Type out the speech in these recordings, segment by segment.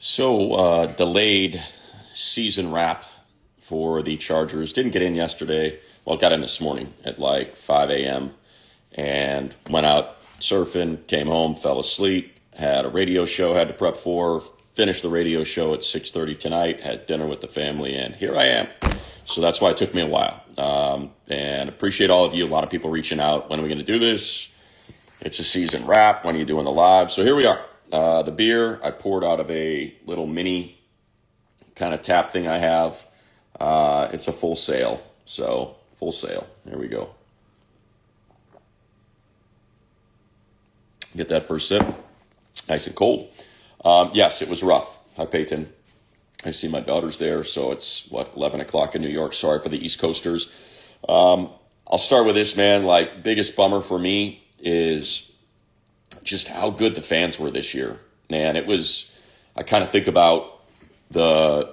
Delayed season wrap for the Chargers. Didn't get in yesterday. Well, got in this morning at like 5 a.m. and went out surfing, came home, fell asleep, had a radio show, had to prep for, finished the radio show at 6:30 tonight, had dinner with the family, and here I am. So that's why it took me a while. And appreciate all of you. A lot of people reaching out. When are we going to do this? It's a season wrap. When are you doing the live? So here we are. The beer I poured out of a little mini kind of tap thing I have. It's a full sale. So full sale. There we go. Get that first sip. Nice and cold. Yes, it was rough. Hi, Peyton. I see my daughter's there. So it's, 11 o'clock in New York. Sorry for the East Coasters. I'll start with this, man. Like, biggest bummer for me is just how good the fans were this year. Man, it was, I kind of think about the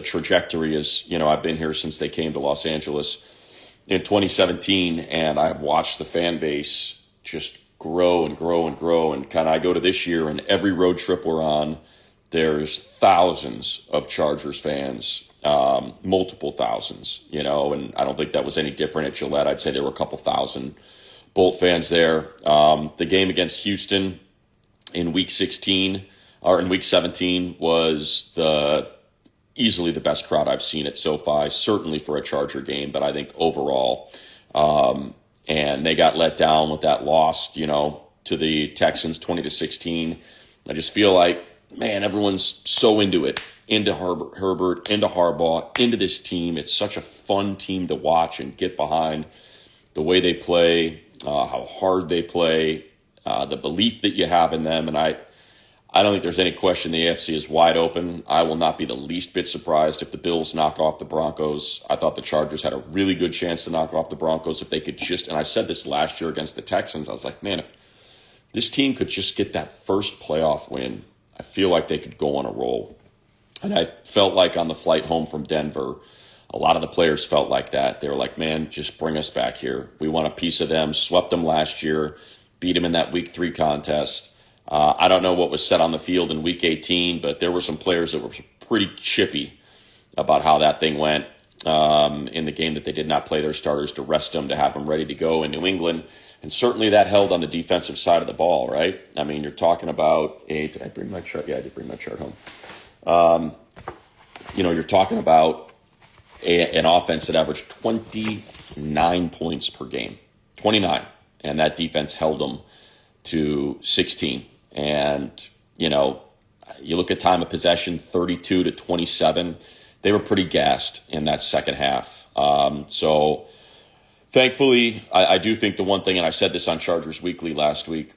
trajectory as, I've been here since they came to Los Angeles in 2017, and I've watched the fan base just grow and grow and grow. And kind of I go to this year, and every road trip we're on, there's thousands of Chargers fans, multiple thousands, and I don't think that was any different at Gillette. I'd say there were a couple thousand Bolt fans there. The game against Houston in week 16 or in week 17 was easily the best crowd I've seen at SoFi, certainly for a Charger game, but I think overall. And they got let down with that loss, to the Texans 20-16. I just feel like, man, everyone's so into it, into Herbert, into Harbaugh, into this team. It's such a fun team to watch and get behind. The way they play, how hard they play, the belief that you have in them. And I don't think there's any question the AFC is wide open. I will not be the least bit surprised if the Bills knock off the Broncos. I thought the Chargers had a really good chance to knock off the Broncos if they could and I said this last year against the Texans, I was like, man, if this team could just get that first playoff win, I feel like they could go on a roll. And I felt like on the flight home from Denver, a lot of the players felt like that. They were like, man, just bring us back here. We want a piece of them. Swept them last year, beat them in that week 3 contest. I don't know what was said on the field in week 18, but there were some players that were pretty chippy about how that thing went in the game that they did not play their starters to rest them, to have them ready to go in New England. And certainly that held on the defensive side of the ball, right? I mean, you're talking about did I bring my chart? Yeah, I did bring my chart home. You're talking about an offense that averaged 29 points per game. 29. And that defense held them to 16. And, you look at time of possession, 32-27. They were pretty gassed in that second half. So thankfully, I do think the one thing, and I said this on Chargers Weekly last week,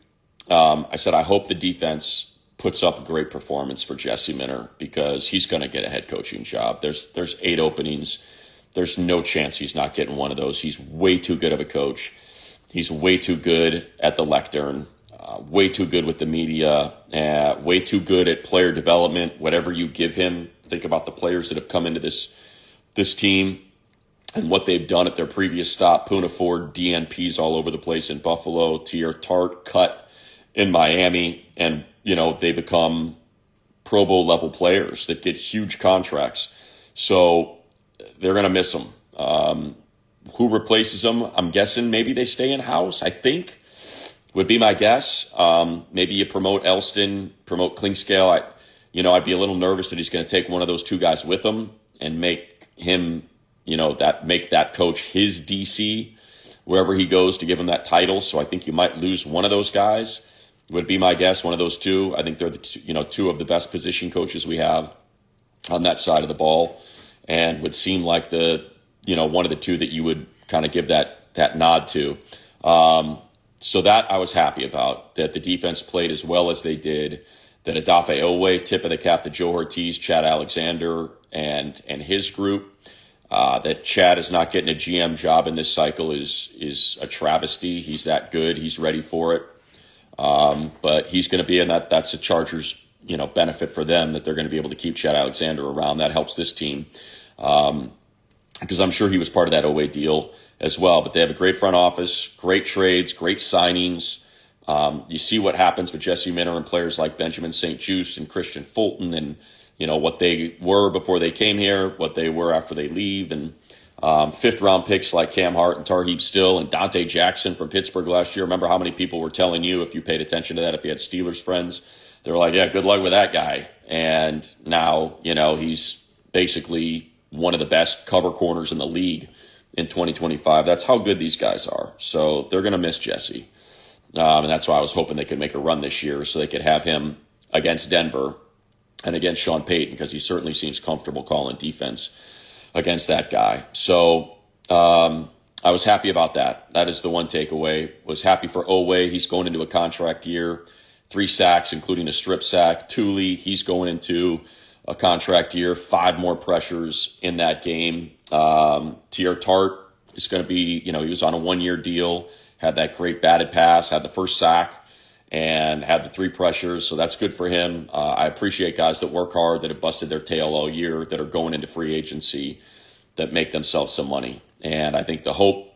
I said I hope the defense puts up a great performance for Jesse Minter, because he's going to get a head coaching job. There's 8 openings. There's no chance he's not getting one of those. He's way too good of a coach. He's way too good at the lectern, way too good with the media, way too good at player development. Whatever you give him, think about the players that have come into this team and what they've done at their previous stop. Poona Ford, DNPs all over the place in Buffalo, Tier Tart cut in Miami, and they become Pro Bowl level players that get huge contracts. So they're going to miss them. Who replaces them? I'm guessing maybe they stay in-house, I think, would be my guess. Maybe you promote Elston, promote Klingscale. I'd be a little nervous that he's going to take one of those 2 guys with him and make him, make that coach his DC wherever he goes to give him that title. So I think you might lose one of those guys, would be my guess, one of those 2. I think they're the 2 of the best position coaches we have on that side of the ball, and would seem like the one of the 2 that you would kind of give that nod to. So that I was happy about, that the defense played as well as they did, that Odafe Oweh, tip of the cap to Joe Ortiz, Chad Alexander, and his group. That Chad is not getting a GM job in this cycle is a travesty. He's that good. He's ready for it. But he's going to be in that's a Chargers, benefit for them, that they're going to be able to keep Chad Alexander around. That helps this team. Because I'm sure he was part of that Oweh deal as well. But they have a great front office, great trades, great signings. You see what happens with Jesse Minter and players like Benjamin St. Juste and Christian Fulton, and what they were before they came here, what they were after they leave, and fifth-round picks like Cam Hart and Tarheeb Still and Dante Jackson from Pittsburgh last year. Remember how many people were telling you, if you paid attention to that, if you had Steelers friends, they were like, yeah, good luck with that guy. And now, he's basically one of the best cover corners in the league in 2025. That's how good these guys are. So they're going to miss Jesse. And that's why I was hoping they could make a run this year so they could have him against Denver and against Sean Payton, because he certainly seems comfortable calling defense against that guy. So I was happy about that. That is the one takeaway. Was happy for Owe. He's going into a contract year. 3 sacks, including a strip sack. Thule, he's going into a contract year. 5 more pressures in that game. Tier Tart is going to be, he was on a 1-year deal, had that great batted pass, had the first sack, and had the 3 pressures. So that's good for him. I appreciate guys that work hard, that have busted their tail all year, that are going into free agency, that make themselves some money. And I think the hope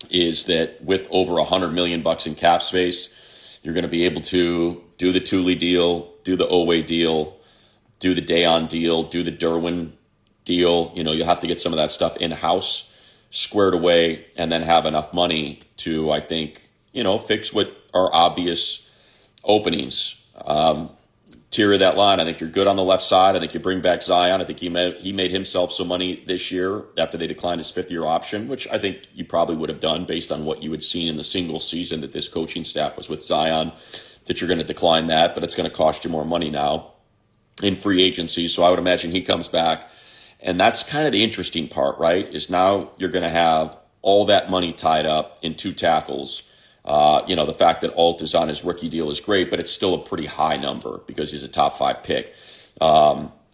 is that with over $100 million in cap space, you're going to be able to do the Thule deal, do the Owe deal, do the Dayon deal, do the Derwin deal. You'll have to get some of that stuff in-house, squared away, and then have enough money to, I think, fix what are obvious openings. Tier of that line, I think you're good on the left side. I think you bring back Zion. I think he made himself some money this year after they declined his 5th-year option, which I think you probably would have done based on what you had seen in the single season that this coaching staff was with Zion, that you're going to decline that, but it's going to cost you more money now in free agency. So I would imagine he comes back. And that's kind of the interesting part, right, is now you're going to have all that money tied up in 2 tackles. The fact that Alt is on his rookie deal is great, but it's still a pretty high number because he's a top 5 pick.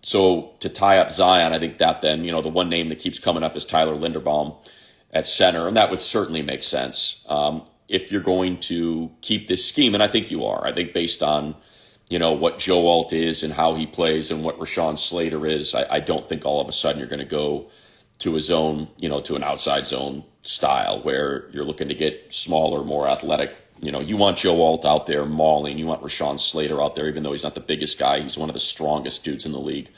So to tie up Zion, I think that then, the one name that keeps coming up is Tyler Linderbaum at center, and that would certainly make sense if you're going to keep this scheme, and I think you are. I think based on, what Joe Alt is and how he plays and what Rashawn Slater is, I don't think all of a sudden you're going to go to a zone, to an outside zone style where you're looking to get smaller, more athletic. You want Joe Alt out there mauling. You want Rashawn Slater out there, even though he's not the biggest guy. He's one of the strongest dudes in the league,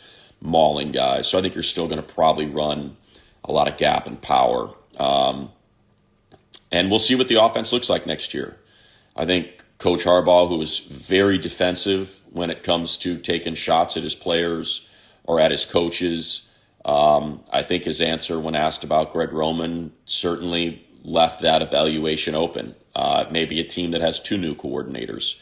mauling guys. So I think you're still going to probably run a lot of gap and power. And we'll see what the offense looks like next year. I think Coach Harbaugh, who is very defensive when it comes to taking shots at his players or at his coaches, I think his answer when asked about Greg Roman certainly left that evaluation open. Maybe a team that has 2 new coordinators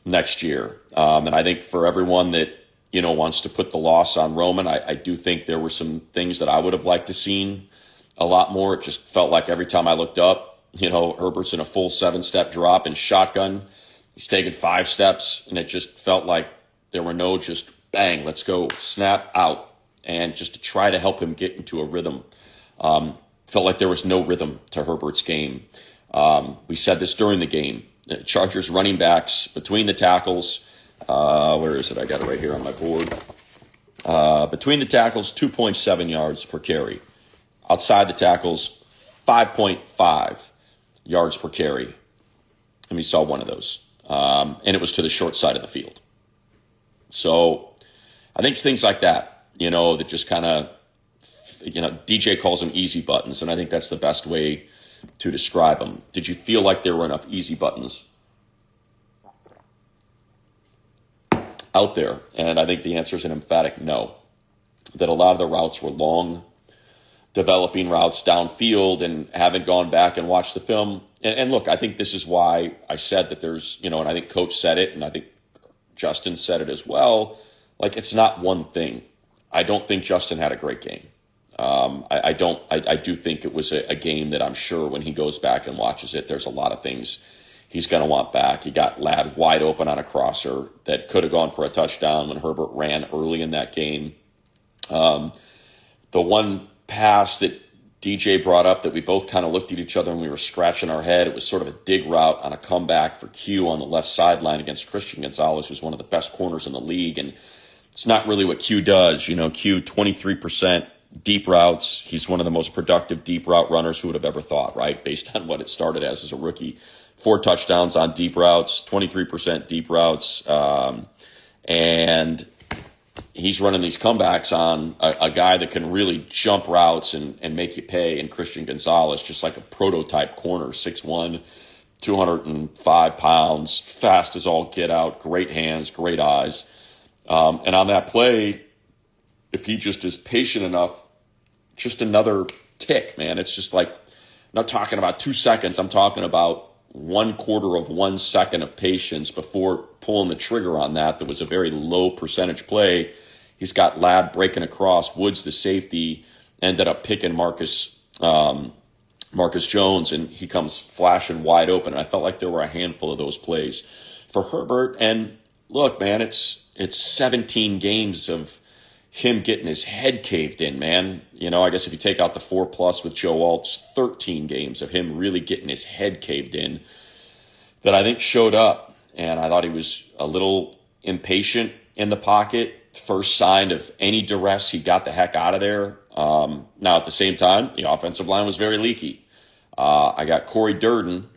next year. And I think for everyone that, wants to put the loss on Roman, I do think there were some things that I would have liked to seen a lot more. It just felt like every time I looked up, Herbert's in a full 7-step drop and shotgun. He's taken 5 steps, and it just felt like there were no just bang, let's go, snap out. And just to try to help him get into a rhythm. Felt like there was no rhythm to Herbert's game. We said this during the game. Chargers running backs between the tackles. Where is it? I got it right here on my board. Between the tackles, 2.7 yards per carry. Outside the tackles, 5.5 yards per carry. And we saw one of those. And it was to the short side of the field. So I think things like that. That just kind of, DJ calls them easy buttons, and I think that's the best way to describe them. Did you feel like there were enough easy buttons out there? And I think the answer is an emphatic no. That a lot of the routes were long, developing routes downfield, and haven't gone back and watched the film. And look, I think this is why I said that there's, and I think Coach said it, and I think Justin said it as well, like it's not one thing. I don't think Justin had a great game. I do think it was a game that I'm sure when he goes back and watches it, there's a lot of things he's going to want back. He got Ladd wide open on a crosser that could have gone for a touchdown when Herbert ran early in that game. The one pass that DJ brought up that we both kind of looked at each other and we were scratching our head, it was sort of a dig route on a comeback for Q on the left sideline against Christian Gonzalez, who's one of the best corners in the league. And it's not really what Q does. Q, 23% deep routes. He's one of the most productive deep route runners who would have ever thought, right? Based on what it started as a rookie. 4 touchdowns on deep routes, 23% deep routes. And he's running these comebacks on a guy that can really jump routes and make you pay. And Christian Gonzalez, just like a prototype corner, 6'1", 205 pounds, fast as all get out, great hands, great eyes. And on that play, if he just is patient enough, just another tick, man. It's just like, I'm not talking about 2 seconds. I'm talking about 1/4 of 1 second of patience before pulling the trigger on that. That was a very low percentage play. He's got Ladd breaking across. Woods, the safety, ended up picking Marcus Jones, and he comes flashing wide open. And I felt like there were a handful of those plays for Herbert. And look, man, it's 17 games of him getting his head caved in, man. You know, I guess if you take out the 4+ with Joe Alt's 13 games of him really getting his head caved in that I think showed up. And I thought he was a little impatient in the pocket. First sign of any duress, he got the heck out of there. Now, at the same time, the offensive line was very leaky. I got Corey Durden,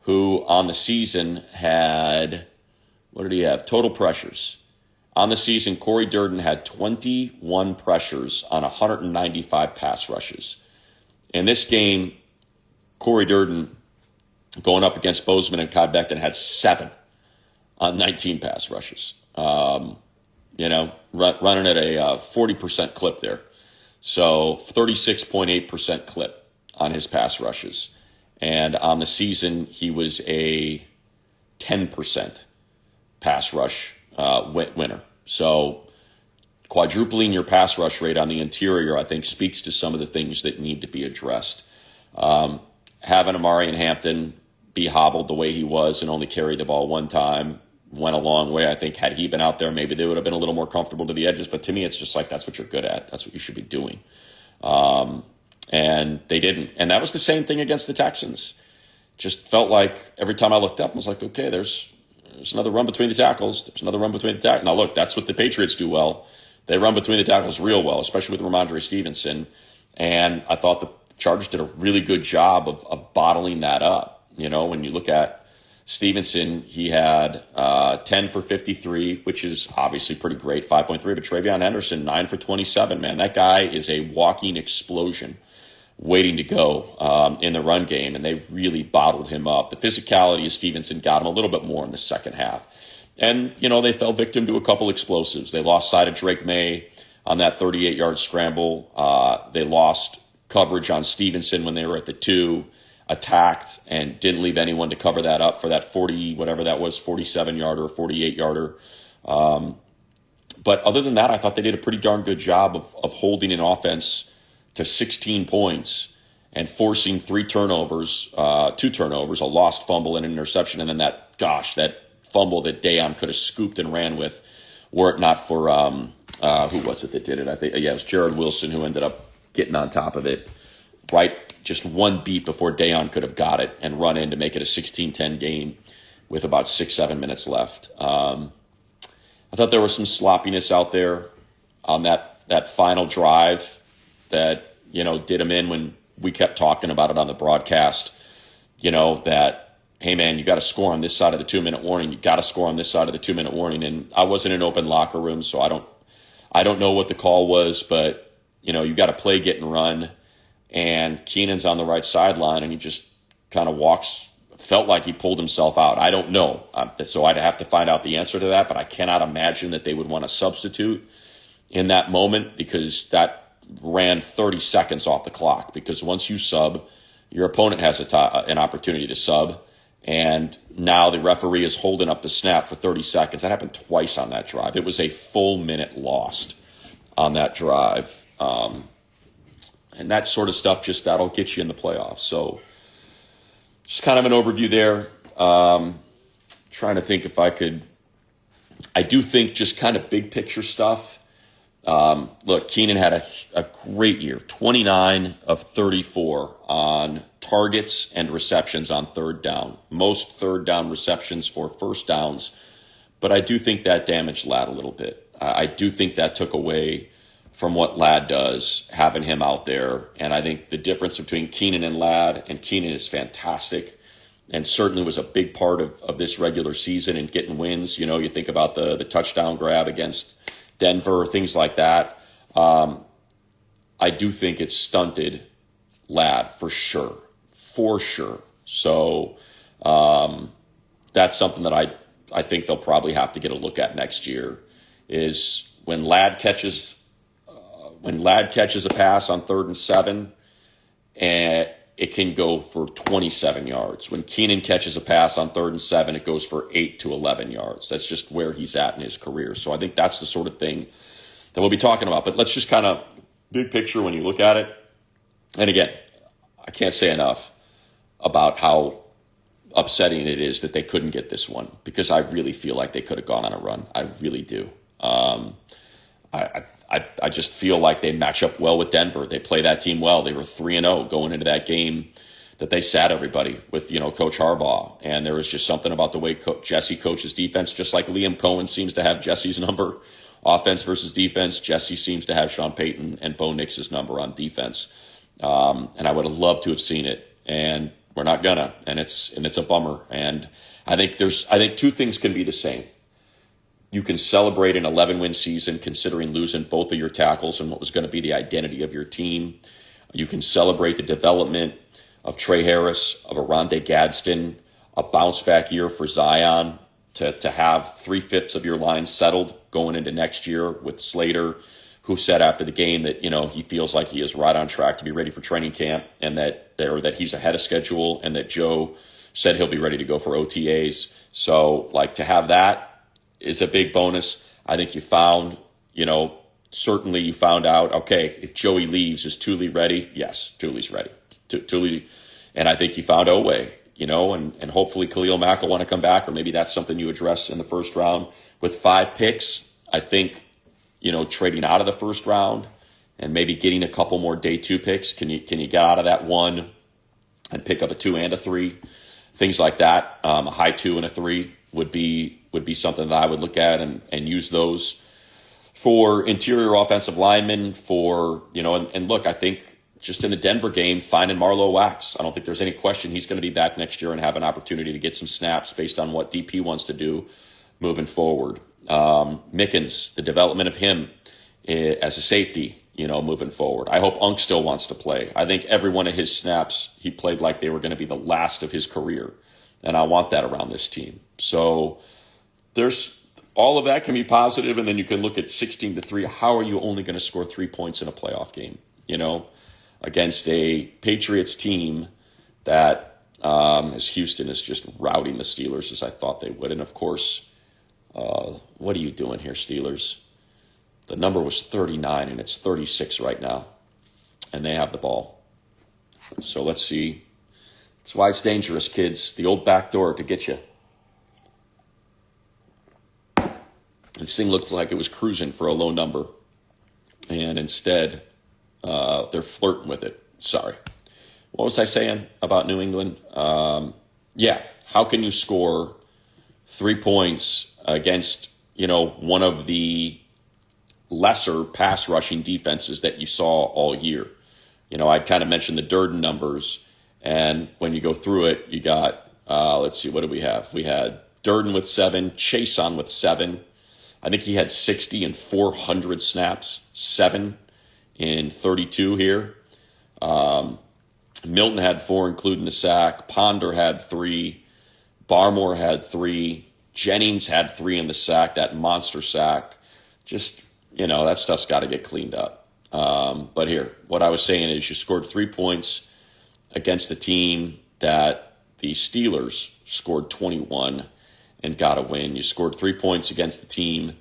who on the season had, what did he have? Total pressures. On the season, Corey Durden had 21 pressures on 195 pass rushes. In this game, Corey Durden, going up against Bozeman and Kai Becton, had 7 on 19 pass rushes. Running at a 40% clip there. So 36.8% clip on his pass rushes. And on the season, he was a 10% pass rush winner. So quadrupling your pass rush rate on the interior, I think, speaks to some of the things that need to be addressed. Having Amari and Hampton be hobbled the way he was and only carry the ball one time went a long way. I think had he been out there, maybe they would have been a little more comfortable to the edges. But to me, it's just like, that's what you're good at. That's what you should be doing. And they didn't. And that was the same thing against the Texans. Just felt like every time I looked up, I was like, okay, there's another run between the tackles. There's another run between the tackles. Now, look, that's what the Patriots do well. They run between the tackles real well, especially with Ramondre Stevenson. And I thought the Chargers did a really good job of bottling that up. You know, when you look at Stevenson, he had 10 for 53, which is obviously pretty great, 5.3. But Travion Henderson, 9 for 27, man. That guy is a walking explosion waiting to go in the run game, and they really bottled him up. The physicality of Stevenson got him a little bit more in the second half. And, you know, they fell victim to a couple explosives. They lost sight of Drake May on that 38-yard scramble. They lost coverage on Stevenson when they were at the 2, attacked, and didn't leave anyone to cover that up for that 47-yarder or 48-yarder. But other than that, I thought they did a pretty darn good job of holding an offense to 16 points and forcing 2 turnovers, a lost fumble and an interception, and then that fumble that Dayon could have scooped and ran with, were it not for who was it that did it? I think it was Jared Wilson who ended up getting on top of it, right? Just one beat before Dayon could have got it and run in to make it a 16-10 game with about 6-7 minutes left. I thought there was some sloppiness out there on that final drive that, you know, did him in when we kept talking about it on the broadcast, you know, that, hey, man, you got to score on this side of the 2-minute warning. You got to score on this side of the 2-minute warning. And I wasn't in an open locker room, so I don't know what the call was, but, you know, you got to play, get, and run. And Keenan's on the right sideline, and he just kind of felt like he pulled himself out. I don't know. So I'd have to find out the answer to that, but I cannot imagine that they would want to substitute in that moment, because that ran 30 seconds off the clock. Because once you sub, your opponent has an opportunity to sub, and now the referee is holding up the snap for 30 seconds. That happened twice on that drive. It was a full minute lost on that drive. And that sort of stuff, that'll get you in the playoffs. So just kind of an overview there. Trying to think if I do think just kind of big picture stuff. Look, Keenan had a great year, 29 of 34 on targets and receptions on third down. Most third down receptions for first downs. But I do think that damaged Ladd a little bit. I do think that took away from what Ladd does, having him out there. And I think the difference between Keenan and Ladd, and Keenan is fantastic and certainly was a big part of this regular season and getting wins. You think about the touchdown grab against Denver, things like that. I do think it's stunted Ladd for sure. So that's something that I think they'll probably have to get a look at next year, is when Ladd catches a pass on 3rd and 7, and it can go for 27 yards. When Keenan catches a pass on 3rd and 7, it goes for 8 to 11 yards. That's just where he's at in his career. So I think that's the sort of thing that we'll be talking about. But let's just kind of big picture when you look at it. And again, I can't say enough about how upsetting it is that they couldn't get this one, because I really feel like they could have gone on a run. I really do. I just feel like they match up well with Denver. They play that team well. They were 3-0 going into that game that they sat everybody with, Coach Harbaugh. And there was just something about the way Jesse coaches defense, just like Liam Cohen seems to have Jesse's number, offense versus defense. Jesse seems to have Sean Payton and Bo Nix's number on defense. And I would have loved to have seen it, and we're not gonna. And it's a bummer. And I think two things can be the same. You can celebrate an 11-win season considering losing both of your tackles and what was going to be the identity of your team. You can celebrate the development of Trey Harris, of Aronde Gadsden, a bounce-back year for Zion, to have 3/5 of your line settled going into next year with Slater, who said after the game that, he feels like he is right on track to be ready for training camp, and that he's ahead of schedule, and that Joe said he'll be ready to go for OTAs. So, to have that is a big bonus. I think you found, certainly you found out, okay, if Joey leaves, is Thule ready? Yes, Thule's ready. Thule, and I think you found Oweh, and hopefully Khalil Mack will want to come back, or maybe that's something you address in the first round. With 5 picks, I think, trading out of the first round and maybe getting a couple more day 2 picks, can you get out of that 1 and pick up a 2 and a 3? Things like that. A high 2 and a 3 would be something that I would look at and use those for interior offensive linemen, for, and look, I think just in the Denver game, finding Marlo Wax, I don't think there's any question he's going to be back next year and have an opportunity to get some snaps based on what DP wants to do moving forward. Mickens, the development of him as a safety, moving forward. I hope Unk still wants to play. I think every one of his snaps, he played like they were going to be the last of his career. And I want that around this team. So there's all of that can be positive, and then you can look at 16-3. How are you only going to score 3 points in a playoff game, against a Patriots team that, as Houston is just routing the Steelers as I thought they would. And of course, what are you doing here, Steelers? The number was 39, and it's 36 right now, and they have the ball. So let's see. That's why it's dangerous, kids. The old back door to get you. This thing looked like it was cruising for a low number, and instead they're flirting with it. Sorry. What was I saying about New England? How can you score 3 points against, one of the lesser pass rushing defenses that you saw all year? I kind of mentioned the Durden numbers, and when you go through it, you got, let's see, what did we have? We had Durden with 7, Chason with 7. I think he had 60 and 400 snaps, 7 in 32 here. Milton had 4, including the sack. Ponder had 3. Barmore had 3. Jennings had 3 in the sack, that monster sack. Just, that stuff's got to get cleaned up. But here, what I was saying is you scored 3 points against a team that the Steelers scored 21 and got a win. You scored 3 points against the team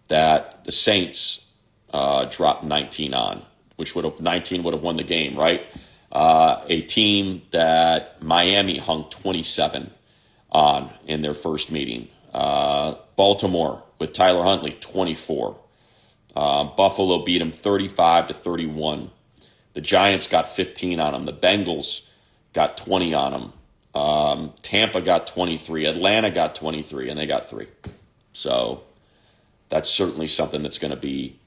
that the Saints dropped 19 on, which 19 would have won the game, right? A team that Miami hung 27 on in their first meeting. Baltimore with Tyler Huntley, 24. Buffalo beat them 35-31. The Giants got 15 on them. The Bengals got 20 on them. Tampa got 23. Atlanta got 23, and they got 3. So that's certainly something that's going to be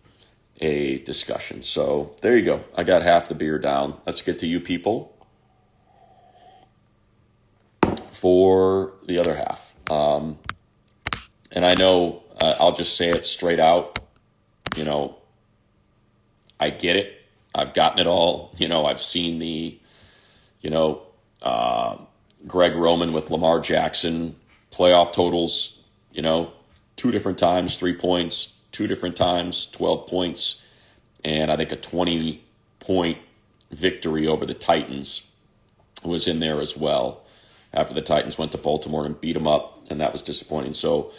a discussion. So there you go. I got half the beer down. Let's get to you people. for the other half. And I know I'll just say it straight out. I get it. I've gotten it all. I've seen the, Greg Roman with Lamar Jackson playoff totals, 2 different times, 3 points, 2 different times, 12 points, and I think a 20-point victory over the Titans was in there as well after the Titans went to Baltimore and beat them up, and that was disappointing. So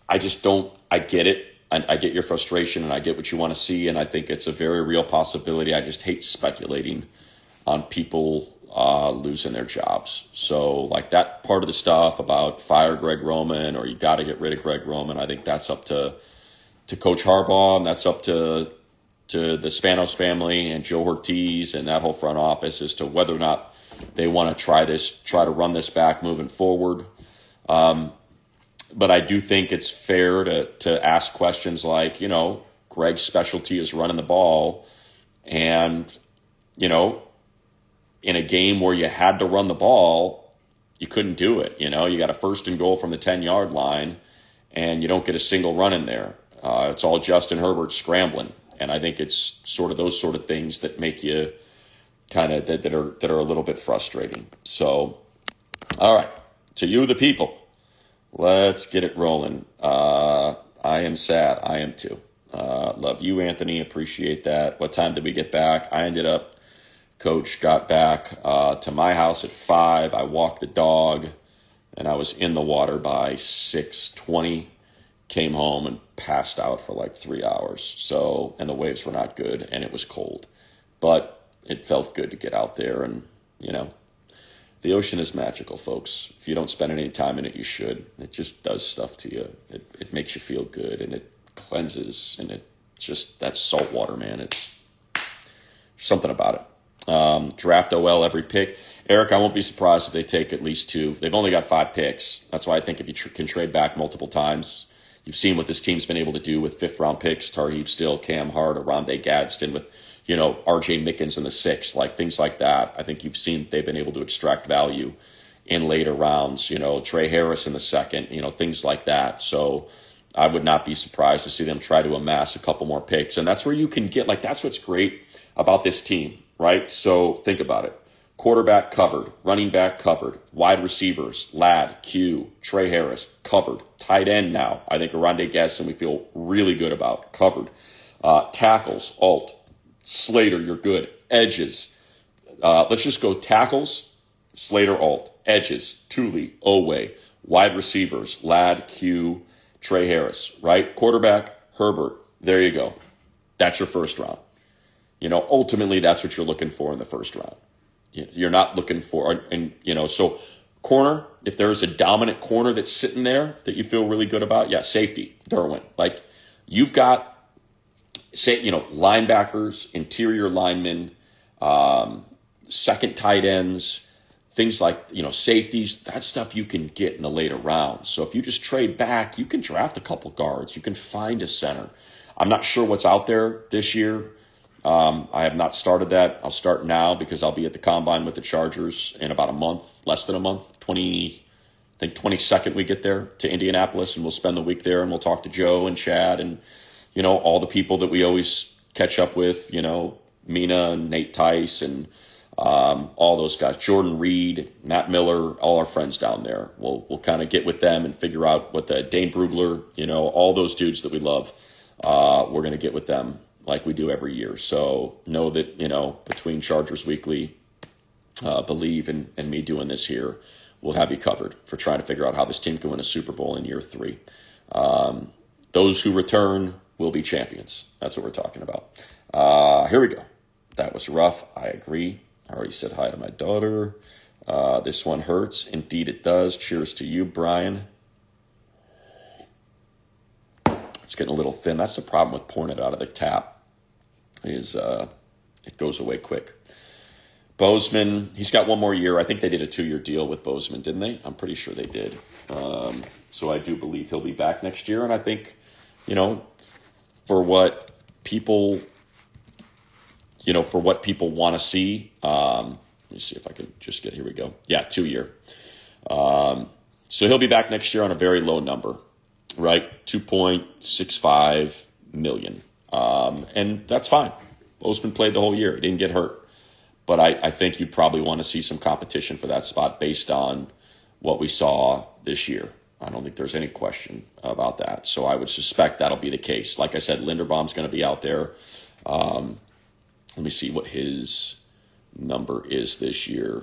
I get it. I get your frustration, and I get what you want to see, and I think it's a very real possibility. I just hate speculating on people losing their jobs. So like that part of the stuff about fire Greg Roman or you got to get rid of Greg Roman, I think that's up to Coach Harbaugh, and that's up to the Spanos family and Joe Ortiz and that whole front office as to whether or not they want to try to run this back moving forward. But I do think it's fair to ask questions like, Greg's specialty is running the ball, and, in a game where you had to run the ball, you couldn't do it. You got a 1st and goal from the 10-yard line, and you don't get a single run in there. It's all Justin Herbert scrambling, and I think it's sort of those sort of things that make you kind of that are a little bit frustrating. So, all right, to you, the people, let's get it rolling. I am sad. I am too. Love you, Anthony. Appreciate that. What time did we get back? Coach got back to my house at 5. I walked the dog, and I was in the water by 6:20. Came home and passed out for like 3 hours. So, and the waves were not good, and it was cold. But it felt good to get out there, and, the ocean is magical, folks. If you don't spend any time in it, you should. It just does stuff to you. It makes you feel good, and it cleanses, and it's just that salt water, man. It's something about it. Draft OL every pick. Eric, I won't be surprised if they take at least 2. They've only got 5 picks. That's why I think if you can trade back multiple times, you've seen what this team's been able to do with 5th-round picks, Tarheeb Still, Cam Hart, Oronde Gadsden with, R.J. Mickens in the 6th, like things like that. I think you've seen they've been able to extract value in later rounds, Trey Harris in the 2nd, things like that. So I would not be surprised to see them try to amass a couple more picks. And that's where you can get, that's what's great about this team, right? So think about it. Quarterback covered, running back covered, wide receivers, Ladd, Q, Trey Harris, covered. Tight end now, I think Oronde Gadsden we feel really good about, covered. Tackles, Alt, Slater, you're good. Edges, let's just go tackles, Slater, Alt. Edges, Thule, Owe. Wide receivers, Ladd, Q, Trey Harris, right? Quarterback, Herbert. There you go. That's your first round. Ultimately, that's what you're looking for in the first round. You're not looking for, so corner, if there's a dominant corner that's sitting there that you feel really good about, safety, Derwin. You've got, linebackers, interior linemen, second tight ends, things like, safeties, that stuff you can get in the later rounds. So if you just trade back, you can draft a couple guards. You can find a center. I'm not sure what's out there this year. I have not started that. I'll start now because I'll be at the Combine with the Chargers in about a month, less than a month, 22nd we get there to Indianapolis, and we'll spend the week there, and we'll talk to Joe and Chad and, all the people that we always catch up with, Mina and Nate Tice and all those guys, Jordan Reed, Matt Miller, all our friends down there. We'll kind of get with them and figure out what the Dane Brugler, all those dudes that we love, we're going to get with them like we do every year. So know that, between Chargers Weekly, Believe, and me doing this here, we'll have you covered for trying to figure out how this team can win a Super Bowl in year 3. Those who return will be champions. That's what we're talking about. Here we go. That was rough. I agree. I already said hi to my daughter. This one hurts. Indeed it does. Cheers to you, Brian. It's getting a little thin. That's the problem with pouring it out of the tap. It goes away quick. Bozeman, he's got one more year. I think they did a 2-year deal with Bozeman, didn't they? I'm pretty sure they did. So I do believe he'll be back next year. And I think, for what people want to see, let me see if I can just here we go. 2-year. So he'll be back next year on a very low number, right? 2.65 million. And that's fine. Bozeman played the whole year. He didn't get hurt. But I think you'd probably want to see some competition for that spot based on what we saw this year. I don't think there's any question about that. So I would suspect that'll be the case. Like I said, Linderbaum's going to be out there. Let me see what his number is this year.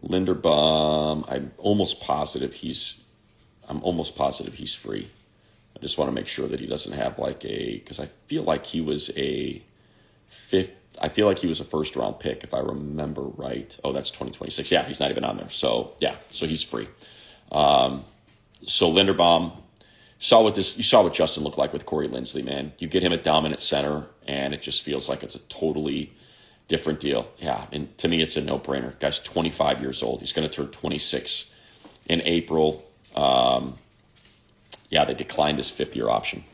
Linderbaum, I'm almost positive he's free. I just want to make sure that he doesn't have because I feel like he was a first round pick if I remember right. Oh, that's 2026. Yeah, he's not even on there. So he's free. So Linderbaum, you saw what Justin looked like with Corey Linsley, man. You get him at dominant center, and it just feels like it's a totally different deal. Yeah, and to me, it's a no-brainer. Guy's 25 years old. He's going to turn 26 in April. They declined his fifth-year option,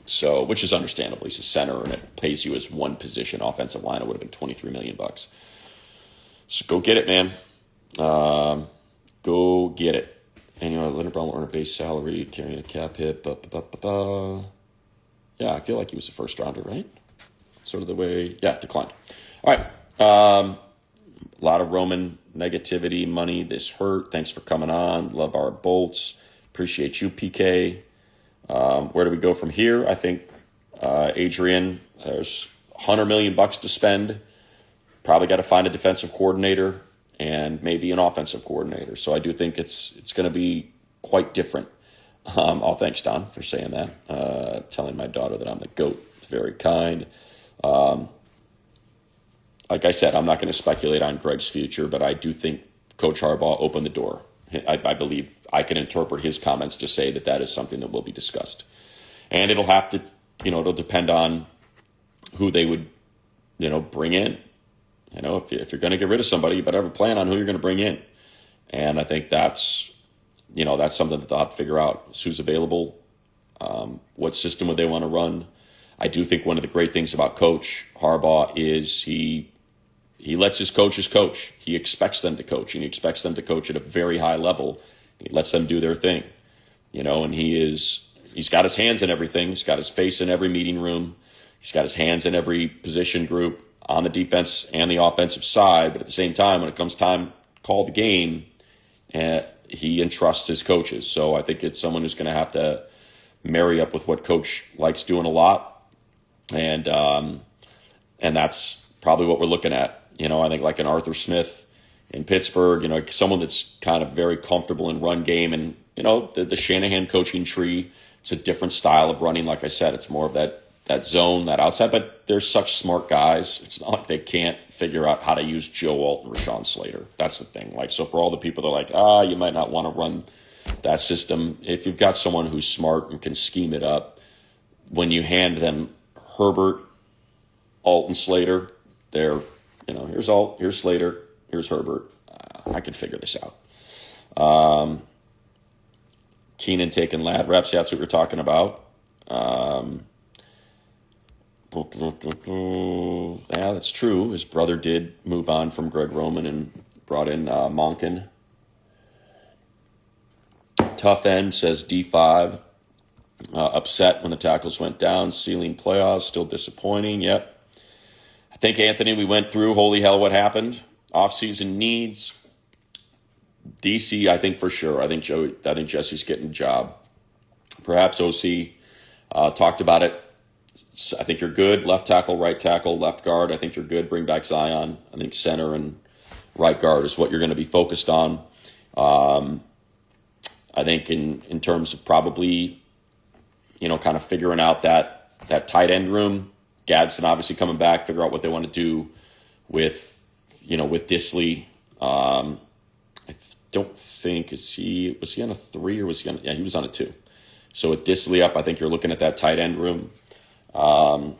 so which is understandable. He's a center, and it pays you as one position. Offensive line, it would have been $23 million. So go get it, man. Go get it. And Linderbaum will earn a base salary, carrying a cap hit. Yeah, I feel like he was a first rounder, right? Sort of the way. Yeah, declined. All right. A lot of Roman negativity, money. This hurt. Thanks for coming on. Love our bolts. Appreciate you, PK. Where do we go from here? I think Adrian, there's $100 million to spend. Probably got to find a defensive coordinator and maybe an offensive coordinator. So I do think it's going to be quite different. Thanks, Don, for saying that. Telling my daughter that I'm the GOAT. It's very kind. Like I said, I'm not going to speculate on Greg's future, but I do think Coach Harbaugh opened the door. I believe I can interpret his comments to say that is something that will be discussed. And it'll have to, it'll depend on who they would, bring in. If you're going to get rid of somebody, you better have a plan on who you're going to bring in. And I think that's something that they'll have to figure out is who's available, what system would they want to run. I do think one of the great things about Coach Harbaugh is he lets his coaches coach. He expects them to coach, and he expects them to coach at a very high level. He lets them do their thing, and he's got his hands in everything. He's got his face in every meeting room. He's got his hands in every position group on the defense and the offensive side. But at the same time, when it comes time to call the game, he entrusts his coaches. So I think it's someone who's going to have to marry up with what Coach likes doing a lot. And that's probably what we're looking at. I think like an Arthur Smith in Pittsburgh, someone that's kind of very comfortable in run game. And, the Shanahan coaching tree, it's a different style of running. Like I said, it's more of that zone, that outside. But they're such smart guys. It's not like they can't figure out how to use Joe Alt and Rashawn Slater. That's the thing. So for all the people that are like, you might not want to run that system. If you've got someone who's smart and can scheme it up, when you hand them Herbert, Alt, and Slater, they're, here's Alt, here's Slater, here's Herbert. I can figure this out. Keenan taking lad reps. That's what we're talking about. Yeah, that's true. His brother did move on from Greg Roman and brought in Monken. Tough End says D5. Upset when the tackles went down. Ceiling playoffs, still disappointing. Yep. I think, Anthony, we went through, holy hell, what happened. Offseason needs. DC, I think for sure. I think Jesse's getting a job. Perhaps OC talked about it. I think you're good. Left tackle, right tackle, left guard. I think you're good. Bring back Zion. I think center and right guard is what you're going to be focused on. I think in terms of probably, kind of figuring out that tight end room. Gadsden obviously coming back, figure out what they want to do with Dissly. I don't think, was he on a 3 or was he on, he was on a 2. So with Dissly up, I think you're looking at that tight end room. I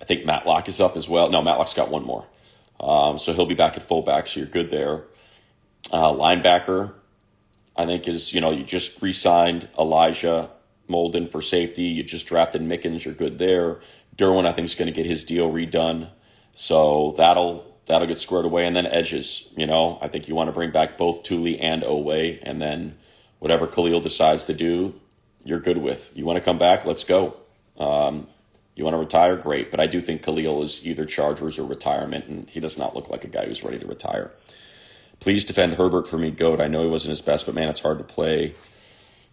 think Matlock is up as well. No, Matlock's got one more. So he'll be back at fullback, so you're good there. Linebacker, I think is, you just re-signed Elijah Molden for safety. You just drafted Mickens. You're good there. Derwin, I think, is going to get his deal redone. So that'll that'll get squared away. And then edges, I think you want to bring back both Thule and Oweh, and then whatever Khalil decides to do, you're good with. You want to come back? Let's go. You want to retire? Great. But I do think Khalil is either Chargers or retirement, and he does not look like a guy who's ready to retire. Please defend Herbert for me, GOAT. I know he wasn't his best, but man, it's hard to play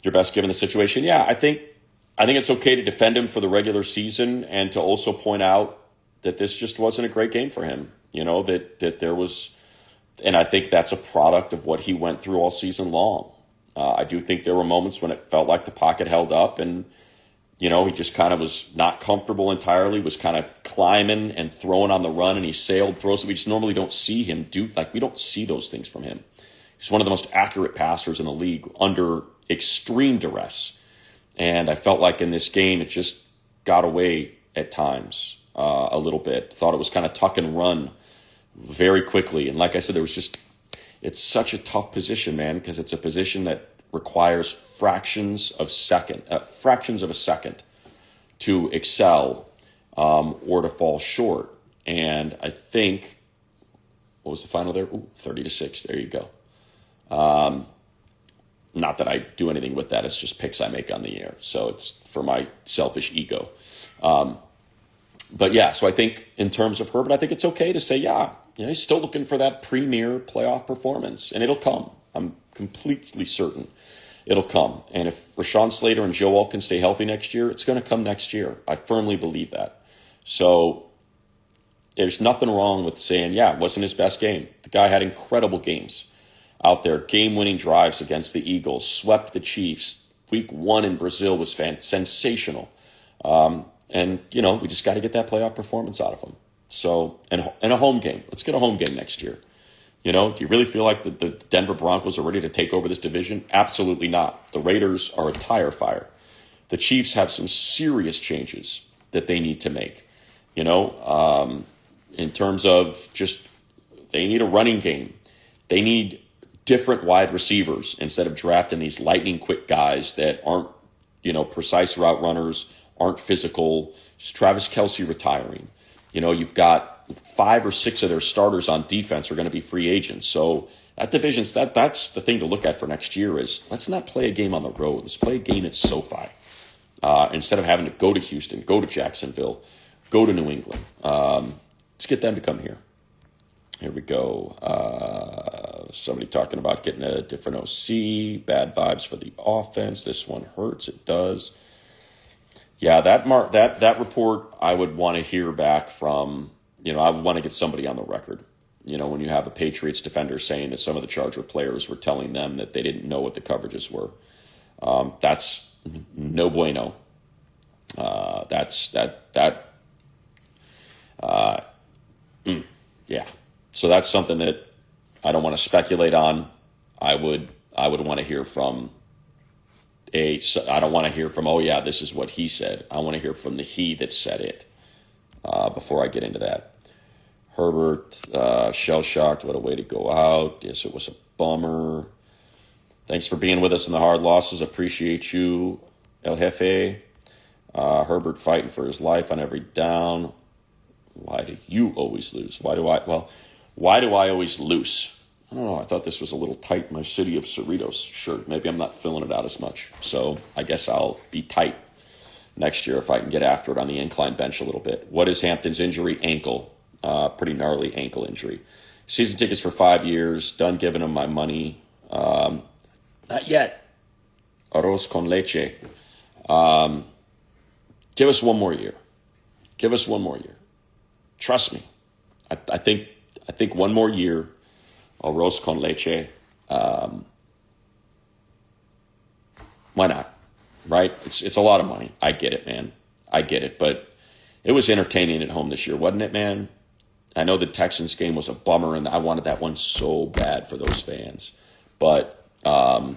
your best given the situation. Yeah, I think it's okay to defend him for the regular season and to also point out that this just wasn't a great game for him. That there was, and I think that's a product of what he went through all season long. I do think there were moments when it felt like the pocket held up and, he just kind of was not comfortable entirely, was kind of climbing and throwing on the run, and he sailed throws that we just normally don't see him do. We don't see those things from him. He's one of the most accurate passers in the league under extreme duress. And I felt like in this game, it just got away at times a little bit. Thought it was kind of tuck and run very quickly. And like I said, it's such a tough position, man, because it's a position that requires fractions of a second to excel or to fall short. And I think, what was the final there? 30-6. There you go. Not that I do anything with that. It's just picks I make on the air. So it's for my selfish ego. But yeah, so I think in terms of Herbert, I think it's okay to say, he's still looking for that premier playoff performance, and it'll come. I'm completely certain it'll come. And if Rashawn Slater and Joe Alt can stay healthy next year, it's going to come next year. I firmly believe that. So there's nothing wrong with saying, it wasn't his best game. The guy had incredible games out there, game-winning drives against the Eagles, swept the Chiefs. Week 1 in Brazil was sensational. And, we just got to get that playoff performance out of him. So, and a home game. Let's get a home game next year. Do you really feel like the Denver Broncos are ready to take over this division? Absolutely not. The Raiders are a tire fire. The Chiefs have some serious changes that they need to make. In terms of just, they need a running game. They need different wide receivers instead of drafting these lightning quick guys that aren't, precise route runners, aren't physical. It's Travis Kelce retiring. You've got 5 or 6 of their starters on defense are going to be free agents. So that division's that's the thing to look at for next year is let's not play a game on the road. Let's play a game at SoFi instead of having to go to Houston, go to Jacksonville, go to New England. Let's get them to come here. Here we go. Somebody talking about getting a different OC, bad vibes for the offense. This one hurts. It does. Yeah, that report I would want to hear back from, I would want to get somebody on the record. When you have a Patriots defender saying that some of the Charger players were telling them that they didn't know what the coverages were. That's no bueno. Yeah. So that's something that I don't want to speculate on. I would want to hear from I don't want to hear from, this is what he said. I want to hear from the he that said it before I get into that. Herbert, shell-shocked, what a way to go out. Yes, it was a bummer. Thanks for being with us in the hard losses. Appreciate you, El Jefe. Herbert fighting for his life on every down. Why do you always lose? Why do I always lose? I don't know. I thought this was a little tight, my City of Cerritos shirt. Maybe I'm not filling it out as much. So I guess I'll be tight next year if I can get after it on the incline bench a little bit. What is Hampton's injury? Ankle. Pretty gnarly ankle injury. Season tickets for 5 years. Done giving him my money. Not yet. Arroz con leche. Give us one more year. Give us one more year. Trust me. I think one more year. Arroz con leche. Why not? Right? It's a lot of money. I get it, man. I get it. But it was entertaining at home this year, wasn't it, man? I know the Texans game was a bummer, and I wanted that one so bad for those fans. But the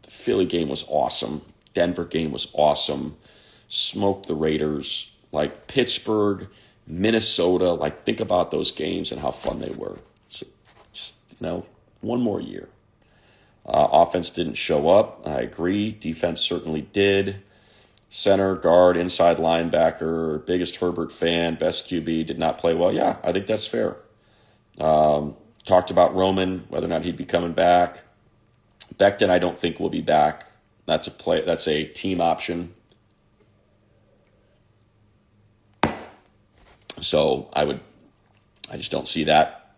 Philly game was awesome. Denver game was awesome. Smoked the Raiders. Like Pittsburgh, Minnesota. Think about those games and how fun they were. So, just, one more year. Offense didn't show up. I agree. Defense certainly did. Center, guard, inside linebacker, biggest Herbert fan, best QB, did not play well. Yeah, I think that's fair. Talked about Roman, whether or not he'd be coming back. Becton, I don't think will be back. That's a team option. So I just don't see that.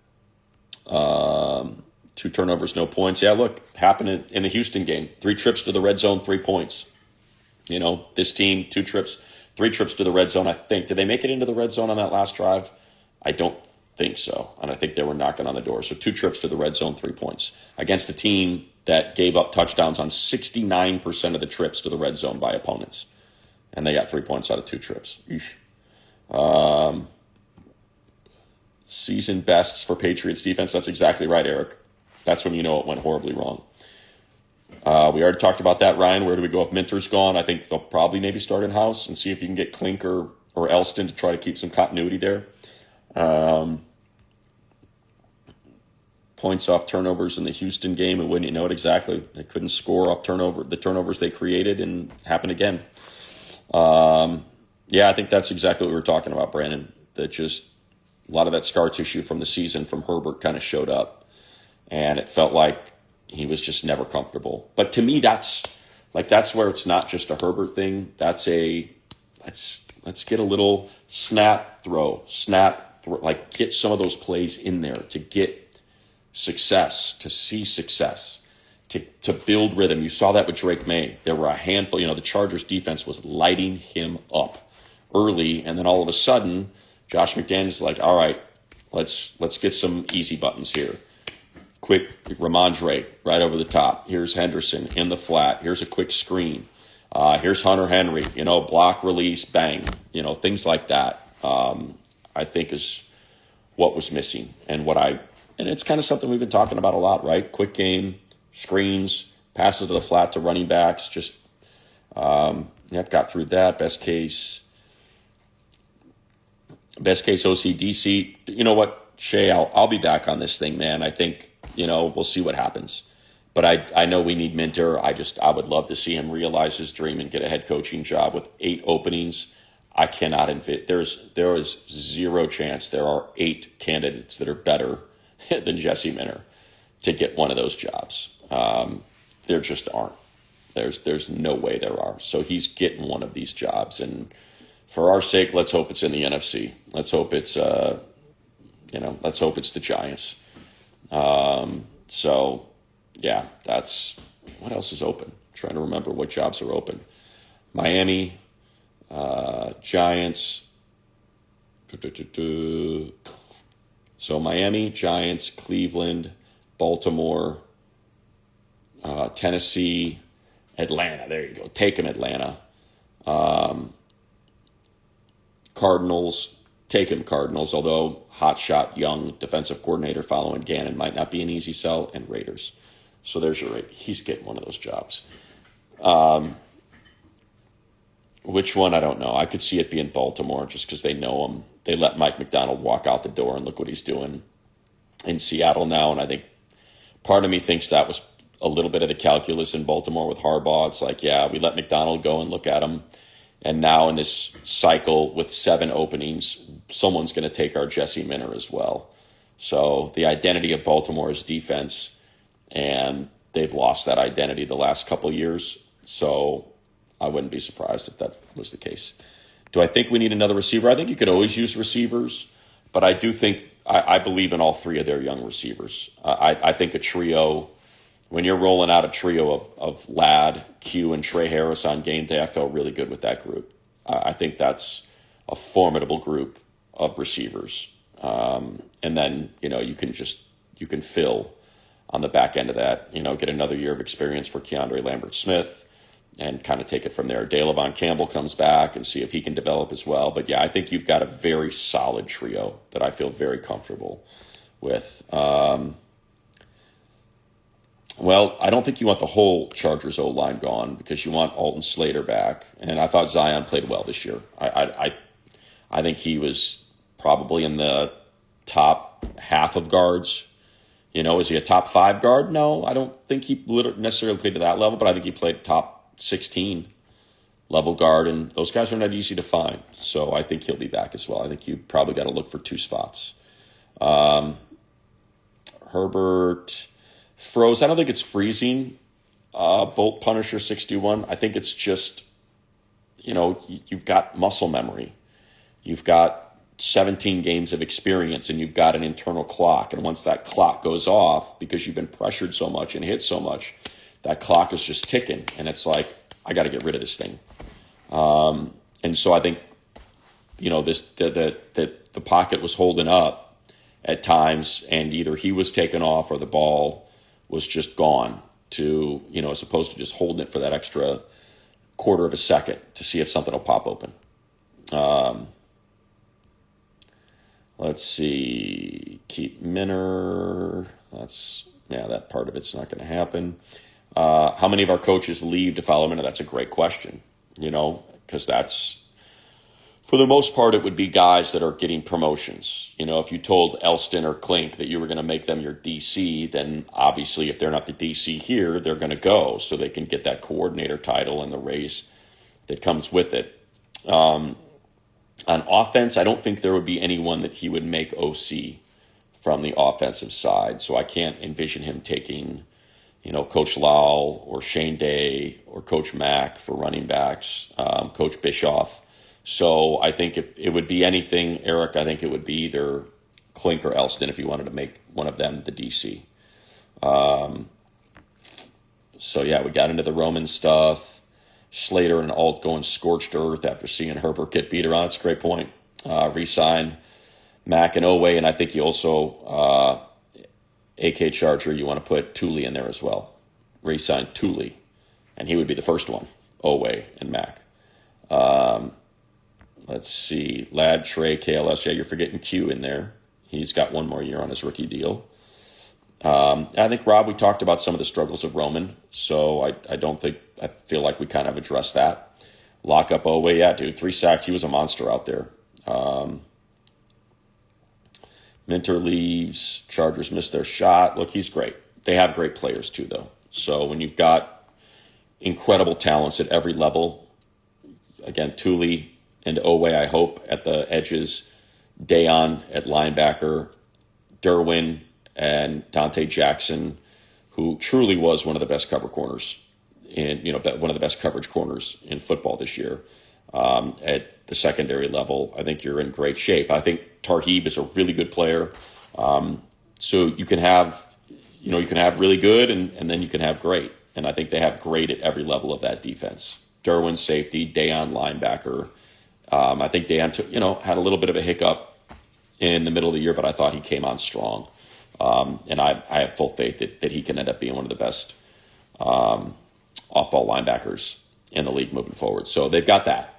2 turnovers, no points. Yeah, look, happened in the Houston game. 3 trips to the red zone, 3 points. This team, 2 trips, 3 trips to the red zone, I think. Did they make it into the red zone on that last drive? I don't think so. And I think they were knocking on the door. So 2 trips to the red zone, 3 points. Against a team that gave up touchdowns on 69% of the trips to the red zone by opponents. And they got 3 points out of 2 trips. Season bests for Patriots defense. That's exactly right, Eric. That's when you know it went horribly wrong. We already talked about that, Ryan. Where do we go if Minter's gone? I think they'll probably maybe start in-house and see if you can get Klink or Elston to try to keep some continuity there. Points off turnovers in the Houston game, and wouldn't you know it exactly? They couldn't score off the turnovers they created, and happened again. Yeah, I think that's exactly what we were talking about, Brandon. That just a lot of that scar tissue from the season from Herbert kind of showed up, and it felt like he was just never comfortable. But to me, that's where it's not just a Herbert thing. That's let's get a little snap, throw, like get some of those plays in there to get success, to see success, to build rhythm. You saw that with Drake May. There were a handful, the Chargers defense was lighting him up early, and then all of a sudden, Josh McDaniels like, all right, let's get some easy buttons here. Quick Ramondre right over the top. Here's Henderson in the flat. Here's a quick screen. Here's Hunter Henry, block, release, bang, things like that. I think is what was missing, and it's kind of something we've been talking about a lot, right? Quick game, screens, passes to the flat to running backs. Just got through that. Best case OCDC. You know what, Shay? I'll be back on this thing, man. I think we'll see what happens. But I know we need Minter. I would love to see him realize his dream and get a head coaching job with 8 openings. I cannot envision. There is zero chance there are 8 candidates that are better than Jesse Minter to get one of those jobs. There just aren't. There's no way there are. So he's getting one of these jobs, and for our sake, let's hope it's in the NFC. Let's hope it's let's hope it's the Giants. So yeah, that's what else is open. I'm trying to remember what jobs are open. Miami, Giants. So Miami, Giants, Cleveland, Baltimore, Tennessee, Atlanta. There you go. Take them, Atlanta. Cardinals. Take him, Cardinals. Although hotshot young defensive coordinator following Gannon might not be an easy sell. And Raiders. So there's your rate. He's getting one of those jobs. Which one, I don't know. I could see it being Baltimore just because they know him. They let Mike McDonald walk out the door, and look what he's doing in Seattle now. And I think part of me thinks that was a little bit of the calculus in Baltimore with Harbaugh. It's like, yeah, we let McDonald go and look at him. And now in this cycle with 7 openings, someone's going to take our Jesse Minter as well. So the identity of Baltimore is defense, and they've lost that identity the last couple of years. So I wouldn't be surprised if that was the case. Do I think we need another receiver? I think you could always use receivers, but I do think I believe in all 3 of their young receivers. I think a trio, when you're rolling out a trio of Ladd, Q, and Trey Harris on game day, I felt really good with that group. I think that's a formidable group of receivers. And then, you can fill on the back end of that, get another year of experience for Keandre Lambert-Smith and kind of take it from there. Dale Campbell comes back and see if he can develop as well. But yeah, I think you've got a very solid trio that I feel very comfortable with. Well, I don't think you want the whole Chargers O-line gone because you want Alton Slater back. And I thought Zion played well this year. I think he was probably in the top half of guards. Is he a top 5 guard? No, I don't think he necessarily played to that level, but I think he played top 16 level guard, and those guys are not easy to find. So I think he'll be back as well. I think you probably got to look for 2 spots. Herbert froze. I don't think it's freezing. Bolt Punisher 61. I think it's just, you've got muscle memory. You've got 17 games of experience, and you've got an internal clock. And once that clock goes off, because you've been pressured so much and hit so much, that clock is just ticking. And it's like, I got to get rid of this thing. And so I think, the pocket was holding up at times, and either he was taken off or the ball was just gone to, as opposed to just holding it for that extra quarter of a second to see if something will pop open. Let's see. Keep Minner. That part of it's not going to happen. How many of our coaches leave to follow Minner? That's a great question, because that's, for the most part, it would be guys that are getting promotions. If you told Elston or Klink that you were going to make them your DC, then obviously if they're not the DC here, they're going to go so they can get that coordinator title and the raise that comes with it. On offense, I don't think there would be anyone that he would make OC from the offensive side. So I can't envision him taking, Coach Lowell or Shane Day or Coach Mack for running backs, Coach Bischoff. So I think if it would be anything, Eric, I think it would be either Klink or Elston if you wanted to make one of them the DC. We got into the Roman stuff. Slater and Alt going scorched earth after seeing Herbert get beat around. That's a great point. Resign Mack and Oweh, and I think you also, AK Charger, you want to put Thule in there as well. Resign Thule, and he would be the first one, Oweh and Mack. Let's see. Ladd, Trey, KLS. Yeah, you're forgetting Q in there. He's got one more year on his rookie deal. I think, Rob, we talked about some of the struggles of Roman, so I feel like we kind of addressed that. Lock up Oweh. Yeah, dude, 3 sacks. He was a monster out there. Minter leaves. Chargers missed their shot. Look, he's great. They have great players too, though. So when you've got incredible talents at every level, again, Thule and Oweh, I hope, at the edges, Dayon at linebacker, Derwin and Dante Jackson, who truly was one of the best cover corners one of the best coverage corners in football this year. At the secondary level, I think you're in great shape. I think Tarheeb is a really good player. So you can have really good and then you can have great. And I think they have great at every level of that defense. Derwin safety, Dayon linebacker. I think Dayon had a little bit of a hiccup in the middle of the year, but I thought he came on strong. And I have full faith that he can end up being one of the best off-ball linebackers in the league moving forward. So they've got that.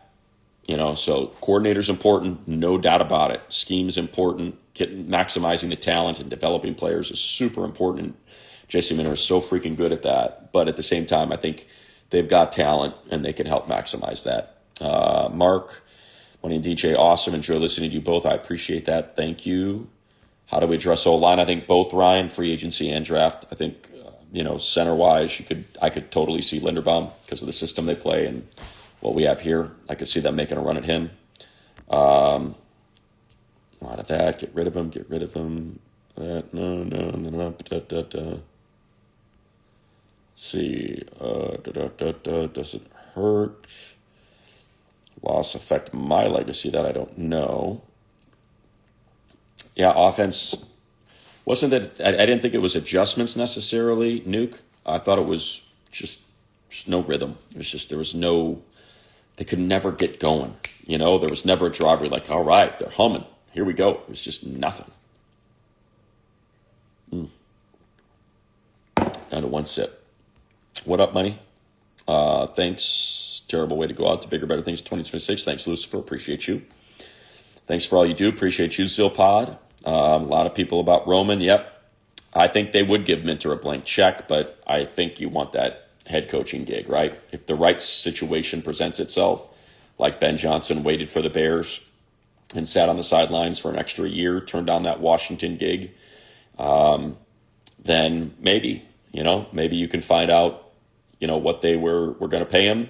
So coordinator's important, no doubt about it. Scheme's important. Maximizing the talent and developing players is super important. J.C. Minner is so freaking good at that. But at the same time, I think they've got talent and they can help maximize that. Mark, Money and DJ, awesome. Enjoy listening to you both. I appreciate that. Thank you. How do we address O-line? I think both, Ryan, free agency and draft. I think, center-wise, I could totally see Linderbaum because of the system they play and what we have here. I could see them making a run at him. A lot of that. Get rid of him. No. Let's see. Does it hurt? Loss affect my legacy? That I don't know. Yeah, offense wasn't that. I didn't think it was adjustments necessarily, Nuke. I thought it was just no rhythm. It was just they could never get going. There was never a drive where you're like, all right, they're humming. Here we go. It was just nothing. Down to one sip. What up, Money? Thanks. Terrible way to go out to bigger, better things in 2026. Thanks, Lucifer. Appreciate you. Thanks for all you do. Appreciate you, Zilpod. A lot of people about Roman. Yep. I think they would give Minter a blank check, but I think you want that head coaching gig, right? If the right situation presents itself, like Ben Johnson waited for the Bears and sat on the sidelines for an extra year, turned down that Washington gig, then maybe you can find out, what they were going to pay him,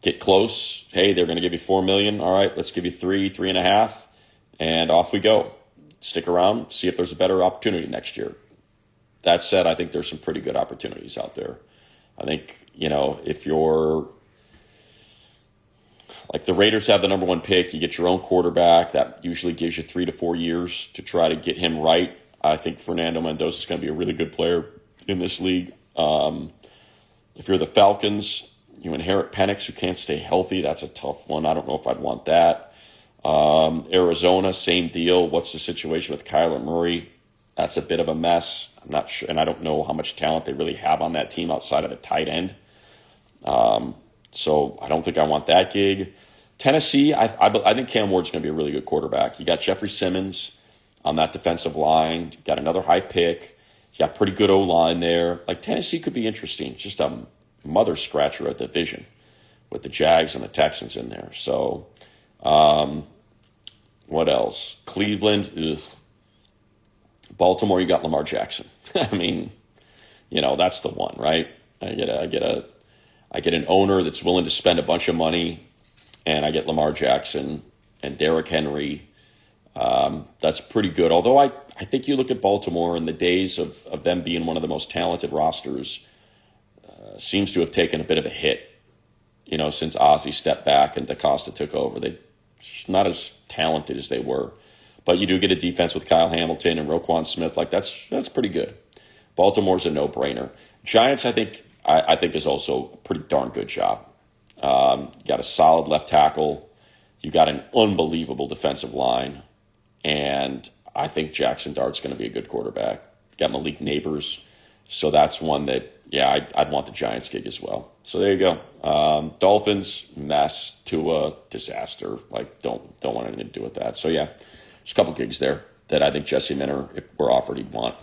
get close. Hey, they're going to give you $4 million. All right, let's give you $3.5 million, and off we go. Stick around, see if there's a better opportunity next year. That said, I think there's some pretty good opportunities out there. I think, if you're like the Raiders have the number one pick, you get your own quarterback. That usually gives you 3 to 4 years to try to get him right. I think Fernando Mendoza is going to be a really good player in this league. If you're the Falcons, you inherit Penix, who can't stay healthy. That's a tough one. I don't know if I'd want that. Arizona, same deal. What's the situation with Kyler Murray? That's a bit of a mess. I'm not sure, and I don't know how much talent they really have on that team outside of the tight end. So I don't think I want that gig. Tennessee, I think Cam Ward's going to be a really good quarterback. You got Jeffrey Simmons on that defensive line. You got another high pick. You got pretty good O-line there. Like, Tennessee could be interesting. Just a mother scratcher at the division with the Jags and the Texans in there. So, what else? Cleveland, ugh. Baltimore, you got Lamar Jackson. I mean, that's the one, right? I get an owner that's willing to spend a bunch of money, and I get Lamar Jackson and Derrick Henry. That's pretty good. Although I think you look at Baltimore in the days of them being one of the most talented rosters, seems to have taken a bit of a hit, since Ozzie stepped back and DaCosta took over. They're not as talented as they were. But you do get a defense with Kyle Hamilton and Roquan Smith. Like, that's pretty good. Baltimore's a no-brainer. Giants, I think is also a pretty darn good job. You got a solid left tackle. You got an unbelievable defensive line. And I think Jackson Dart's going to be a good quarterback. Got Malik Neighbors. So that's one that, I'd want the Giants gig as well. So there you go. Dolphins, mess to a disaster. Like, don't want anything to do with that. So, there's a couple gigs there that I think Jesse Minter, if we're offered, he'd want.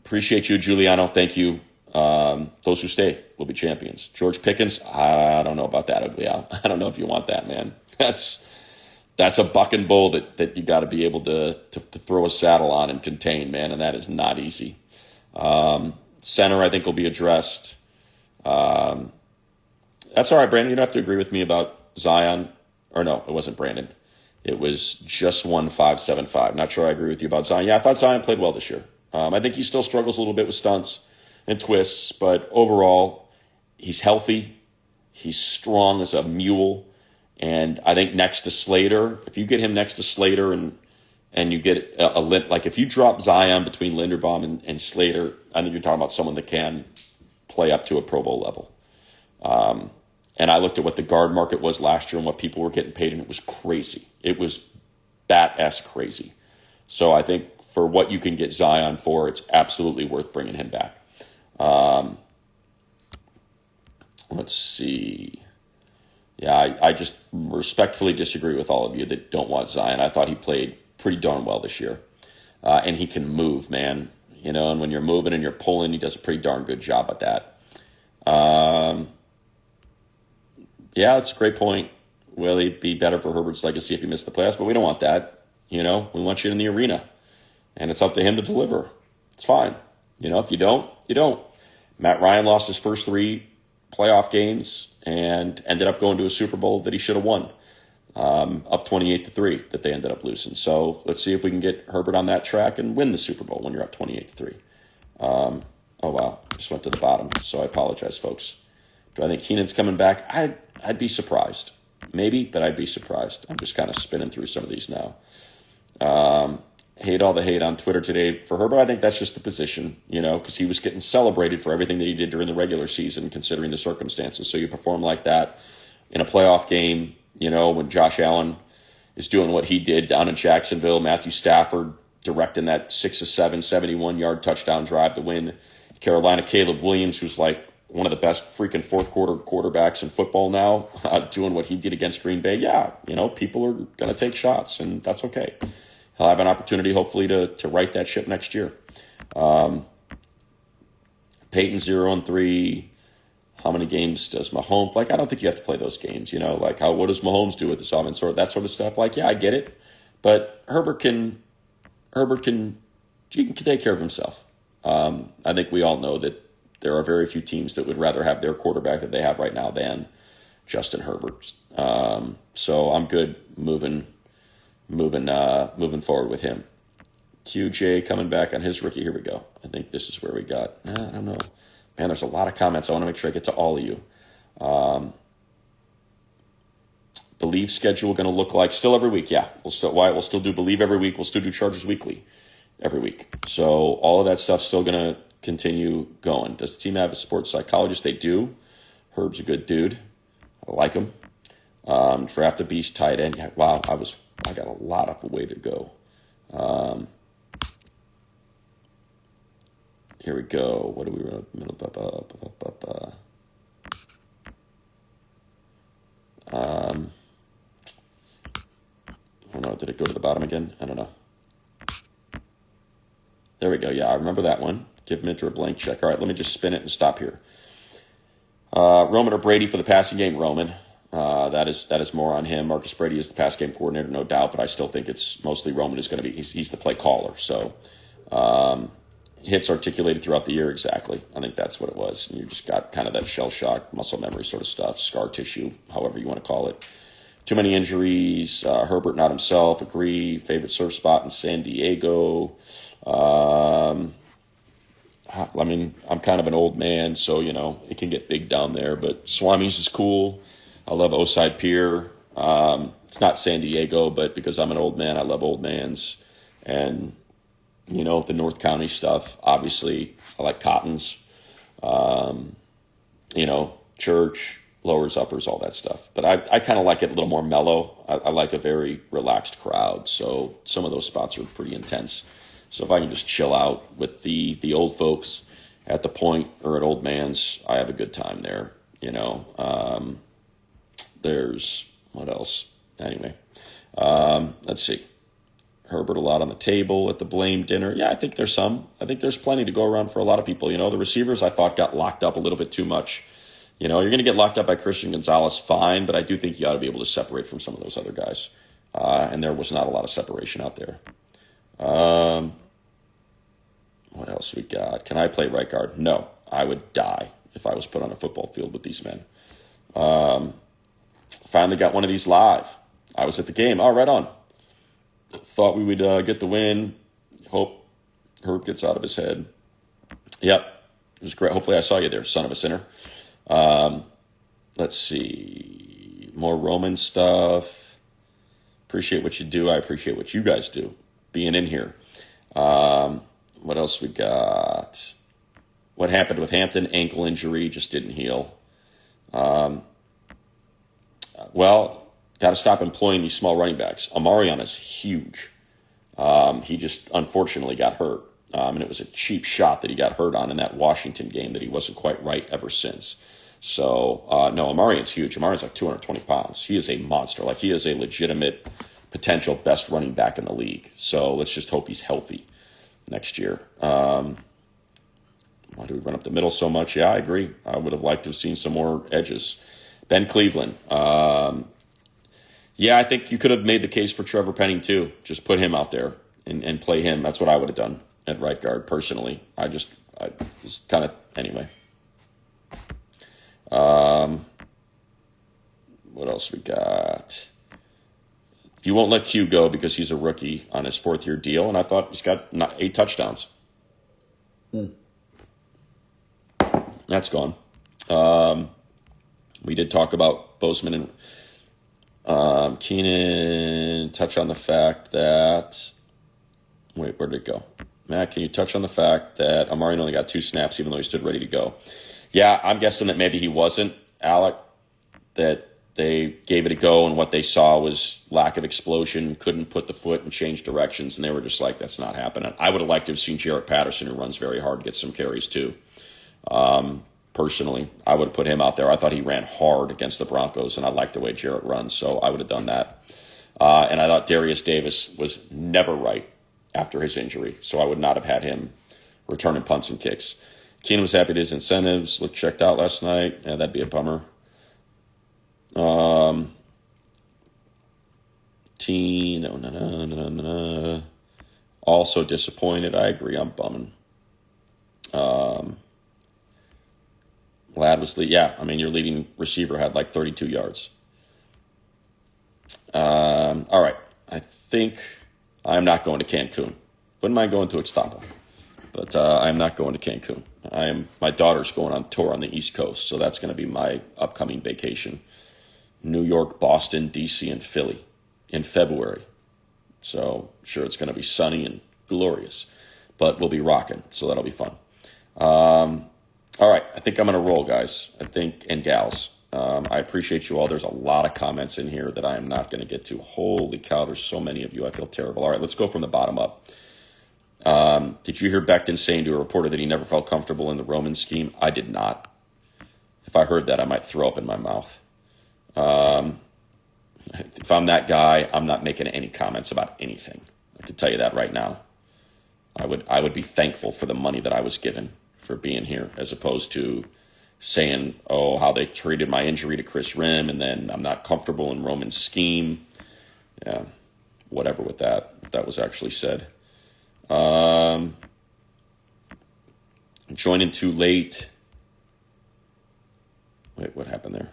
Appreciate you, Giuliano. Thank you. Those who stay will be champions. George Pickens, I don't know about that, Ugly Al. I don't know if you want that, man. That's a buck and bull that you got to be able to throw a saddle on and contain, man, and that is not easy. Center, I think, will be addressed. That's all right, Brandon. You don't have to agree with me about Zion. Or no, it wasn't Brandon. It was just 1575. Not sure I agree with you about Zion. I thought Zion played well this year. I think he still struggles a little bit with stunts and twists, but overall, he's healthy. He's strong as a mule. And I think next to Slater, if you get him next to Slater and you get a limp, like if you drop Zion between Linderbaum and Slater, I think you're talking about someone that can play up to a Pro Bowl level. And I looked at what the guard market was last year and what people were getting paid, and it was crazy. It was bat-ass crazy. So I think for what you can get Zion for, it's absolutely worth bringing him back. Let's see. I just respectfully disagree with all of you that don't want Zion. I thought he played pretty darn well this year. And he can move, man. And when you're moving and you're pulling, he does a pretty darn good job at that. It's a great point. Will it be better for Herbert's legacy if he missed the playoffs? But we don't want that. We want you in the arena. And it's up to him to deliver. It's fine. If you don't, you don't. Matt Ryan lost his first 3 playoff games and ended up going to a Super Bowl that he should have won. Up 28-3 that they ended up losing. So let's see if we can get Herbert on that track and win the Super Bowl when you're up 28-3. Oh, wow. Just went to the bottom. So I apologize, folks. Do I think Keenan's coming back? I'd be surprised. Maybe, but I'd be surprised. I'm just kind of spinning through some of these now. Hate all the hate on Twitter today for Herbert. I think that's just the position, because he was getting celebrated for everything that he did during the regular season, considering the circumstances. So you perform like that in a playoff game, when Josh Allen is doing what he did down in Jacksonville, Matthew Stafford directing that 6-7, 71-yard touchdown drive to win. Carolina, Caleb Williams, who's like one of the best freaking fourth quarter quarterbacks in football now, doing what he did against Green Bay. People are going to take shots, and that's okay. He'll have an opportunity, hopefully, to right that ship next year. Peyton 0-3. How many games does Mahomes? I don't think you have to play those games. What does Mahomes do with this offense? That sort of stuff. I get it, but Herbert can take care of himself. I think we all know that there are very few teams that would rather have their quarterback that they have right now than Justin Herbert. So I'm good moving forward with him. QJ coming back on his rookie. Here we go. I think this is where we got. I don't know. Man, there's a lot of comments. I want to make sure I get to all of you. Believe schedule going to look like still every week. Yeah, we'll still do Believe every week. We'll still do Chargers Weekly every week. So all of that stuff's still going to continue going. Does the team have a sports psychologist? They do. Herb's a good dude. I like him. Draft a beast tight end. Yeah, wow, I got a lot of way to go. Here we go. What do we run? I don't know. Did it go to the bottom again? I don't know. There we go. Yeah, I remember that one. Give Minter a blank check. All right, let me just spin it and stop here. Roman or Brady for the passing game? Roman. That is more on him. Marcus Brady is the pass game coordinator, no doubt, but I still think it's mostly Roman is going to be. He's the play caller. So hits articulated throughout the year, exactly. I think that's what it was. And you just got kind of that shell shock, muscle memory sort of stuff, scar tissue, however you want to call it. Too many injuries. Herbert not himself. Agree. Favorite surf spot in San Diego. I mean, I'm kind of an old man, so, it can get big down there. But Swami's is cool. I love Oside Pier. It's not San Diego, but because I'm an old man, I love old mans. And, the North County stuff, obviously, I like Cottons. Church, lowers, uppers, all that stuff. But I kind of like it a little more mellow. I like a very relaxed crowd. So some of those spots are pretty intense. So if I can just chill out with the old folks at the Point or at Old Man's, I have a good time there. There's what else? Anyway, let's see. Herbert a lot on the table at the blame dinner. Yeah, I think there's some. I think there's plenty to go around for a lot of people. The receivers I thought got locked up a little bit too much. You're going to get locked up by Christian Gonzalez, fine, but I do think you ought to be able to separate from some of those other guys. And there was not a lot of separation out there. What else we got? Can I play right guard? No, I would die if I was put on a football field with these men. Finally got one of these live. I was at the game. Right on. Thought we would get the win. Hope Herb gets out of his head. Yep. It was great. Hopefully I saw you there, son of a sinner. Let's see. More Roman stuff. Appreciate what you do. I appreciate what you guys do. Being in here. What else we got? What happened with Hampton? Ankle injury. Just didn't heal. Got to stop employing these small running backs. Amarion is huge. He just unfortunately got hurt. And it was a cheap shot that he got hurt on in that Washington game that he wasn't quite right ever since. So, no, Amarion's huge. Amarion's like 220 pounds. He is a monster. He is a legitimate potential best running back in the league. So let's just hope he's healthy next year. Why do we run up the middle so much? Yeah, I agree. I would have liked to have seen some more edges. Ben Cleveland. Yeah, I think you could have made the case for Trevor Penning too. Just put him out there and play him. That's what I would have done at right guard personally. I was kind of, anyway. What else we got? You won't let Q go because he's a rookie on his fourth-year deal, and I thought he's got 8 touchdowns. That's gone. We did talk about Bozeman and Keenan. Touch on the fact that... Wait, where did it go? Matt, can you touch on the fact that Amari only got 2 snaps even though he stood ready to go? Yeah, I'm guessing that maybe he wasn't, Alec, that they gave it a go and what they saw was lack of explosion, couldn't put the foot and change directions, and they were just like, that's not happening. I would have liked to have seen Jarrett Patterson, who runs very hard, get some carries too. Personally, I would have put him out there. I thought he ran hard against the Broncos, and I like the way Jarrett runs, so I would have done that. And I thought Darius Davis was never right after his injury, so I would not have had him returning punts and kicks. Keenan was happy with his incentives, looked checked out last night. Yeah, that'd be a bummer. Also disappointed. I agree. I'm bumming. Lad was your leading receiver had like 32 yards. All right. I think I'm not going to Cancun. Wouldn't mind going to Ixtapa, but I'm not going to Cancun. My daughter's going on tour on the East Coast, so that's going to be my upcoming vacation. New York, Boston, D.C., and Philly in February. So I'm sure it's going to be sunny and glorious, but we'll be rocking, so that'll be fun. All right, I think I'm going to roll, guys. And gals. I appreciate you all. There's a lot of comments in here that I am not going to get to. Holy cow, there's so many of you. I feel terrible. All right, let's go from the bottom up. Did you hear Becton saying to a reporter that he never felt comfortable in the Roman scheme? I did not. If I heard that, I might throw up in my mouth. If I'm that guy, I'm not making any comments about anything. I can tell you that right now. I would be thankful for the money that I was given for being here, as opposed to saying, oh, how they treated my injury to Chris Rim, and then I'm not comfortable in Roman's scheme. Yeah, whatever with that, if that was actually said. Joining too late. Wait, what happened there?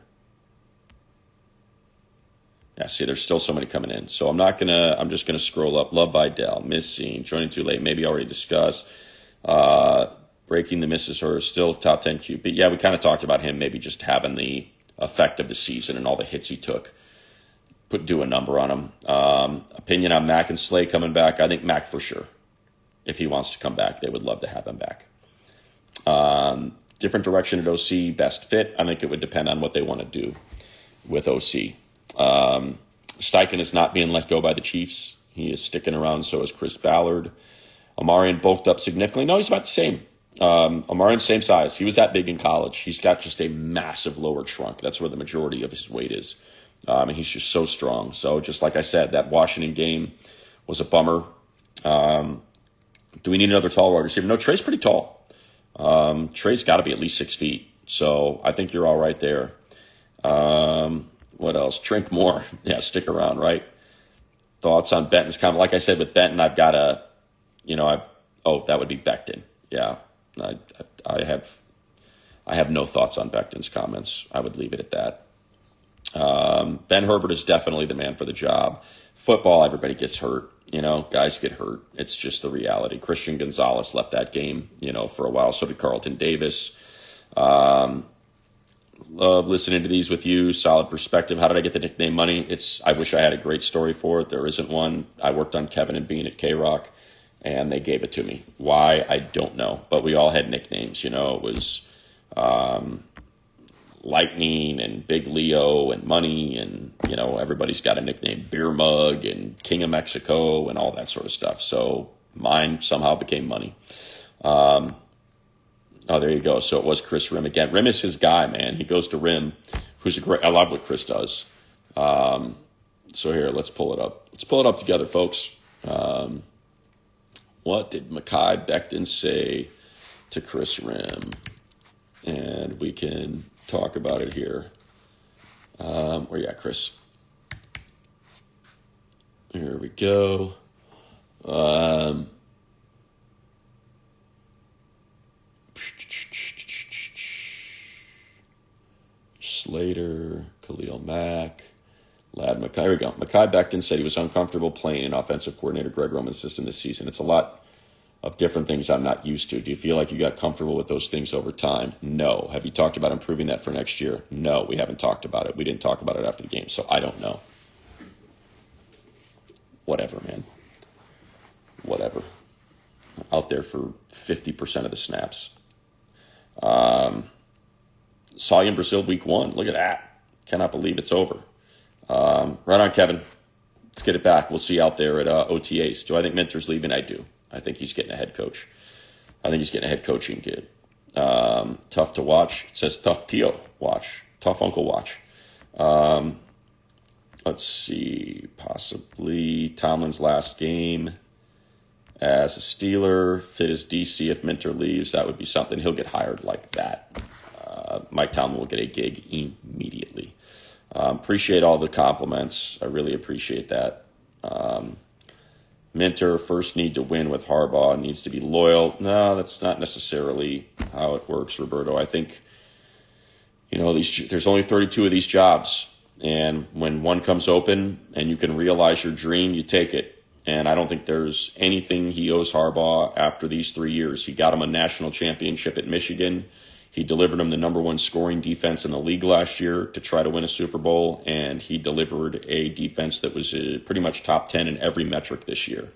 Yeah, see, there's still so many coming in. So I'm just gonna scroll up. Love Vidal, missing, joining too late, maybe already discussed. Breaking the misses or still top 10 QB. Yeah, we kind of talked about him maybe just having the effect of the season and all the hits he took. Do a number on him. Opinion on Mac and Slay coming back. I think Mac for sure. If he wants to come back, they would love to have him back. Different direction at OC, best fit. I think it would depend on what they want to do with OC. Steichen is not being let go by the Chiefs. He is sticking around, so is Chris Ballard. Omarion bulked up significantly. No, he's about the same. Omarion's same size. He was that big in college. He's got just a massive lower trunk. That's where the majority of his weight is. And he's just so strong. So just like I said, that Washington game was a bummer. Do we need another tall wide receiver? No, Trey's pretty tall. Trey's got to be at least 6 feet. So I think you're all right there. What else? Drink more. Yeah, stick around, right? Thoughts on Benton's comment? Like I said, with Benton, I've got that would be Becton. Yeah, I have no thoughts on Becton's comments. I would leave it at that. Ben Herbert is definitely the man for the job. Football, everybody gets hurt. Guys get hurt. It's just the reality. Christian Gonzalez left that game, for a while. So did Carlton Davis. Love listening to these with you. Solid perspective. How did I get the nickname Money? I wish I had a great story for it. There isn't one. I worked on Kevin and Bean at K-Rock, and they gave it to me. Why? I don't know. But we all had nicknames. It was Lightning and Big Leo and Money, and everybody's got a nickname. Beer Mug and King of Mexico and all that sort of stuff. So mine somehow became Money. Oh, there you go. So it was Chris Rim again. Rim is his guy, man. He goes to Rim, who's I love what Chris does. So here, let's pull it up. Let's pull it up together, folks. What did Mekhi Becton say to Chris Rim? And we can talk about it here. Where you at, Chris? Here we go. Slater, Khalil Mack, Lad Mekhi. Here we go. Mekhi Becton said he was uncomfortable playing in offensive coordinator Greg Roman's system this season. It's a lot of different things I'm not used to. Do you feel like you got comfortable with those things over time? No. Have you talked about improving that for next year? No, we haven't talked about it. We didn't talk about it after the game, so I don't know. Whatever, man. Whatever. Out there for 50% of the snaps. Saw you in Brazil week 1. Look at that. Cannot believe it's over. Right on, Kevin. Let's get it back. We'll see you out there at OTAs. Do I think Minter's leaving? I do. I think he's getting a head coach. I think he's getting a head coaching gig. Tough to watch. It says tough Tio watch. Tough Uncle watch. Let's see. Possibly Tomlin's last game as a Steeler. Fit as DC if Minter leaves. That would be something. He'll get hired like that. Mike Tomlin will get a gig immediately. Appreciate all the compliments. I really appreciate that. Minter first need to win with Harbaugh, needs to be loyal. No, that's not necessarily how it works, Roberto. I think, there's only 32 of these jobs. And when one comes open and you can realize your dream, you take it. And I don't think there's anything he owes Harbaugh after these 3 years. He got him a national championship at Michigan. He delivered him the number one scoring defense in the league last year to try to win a Super Bowl. And he delivered a defense that was pretty much top 10 in every metric this year.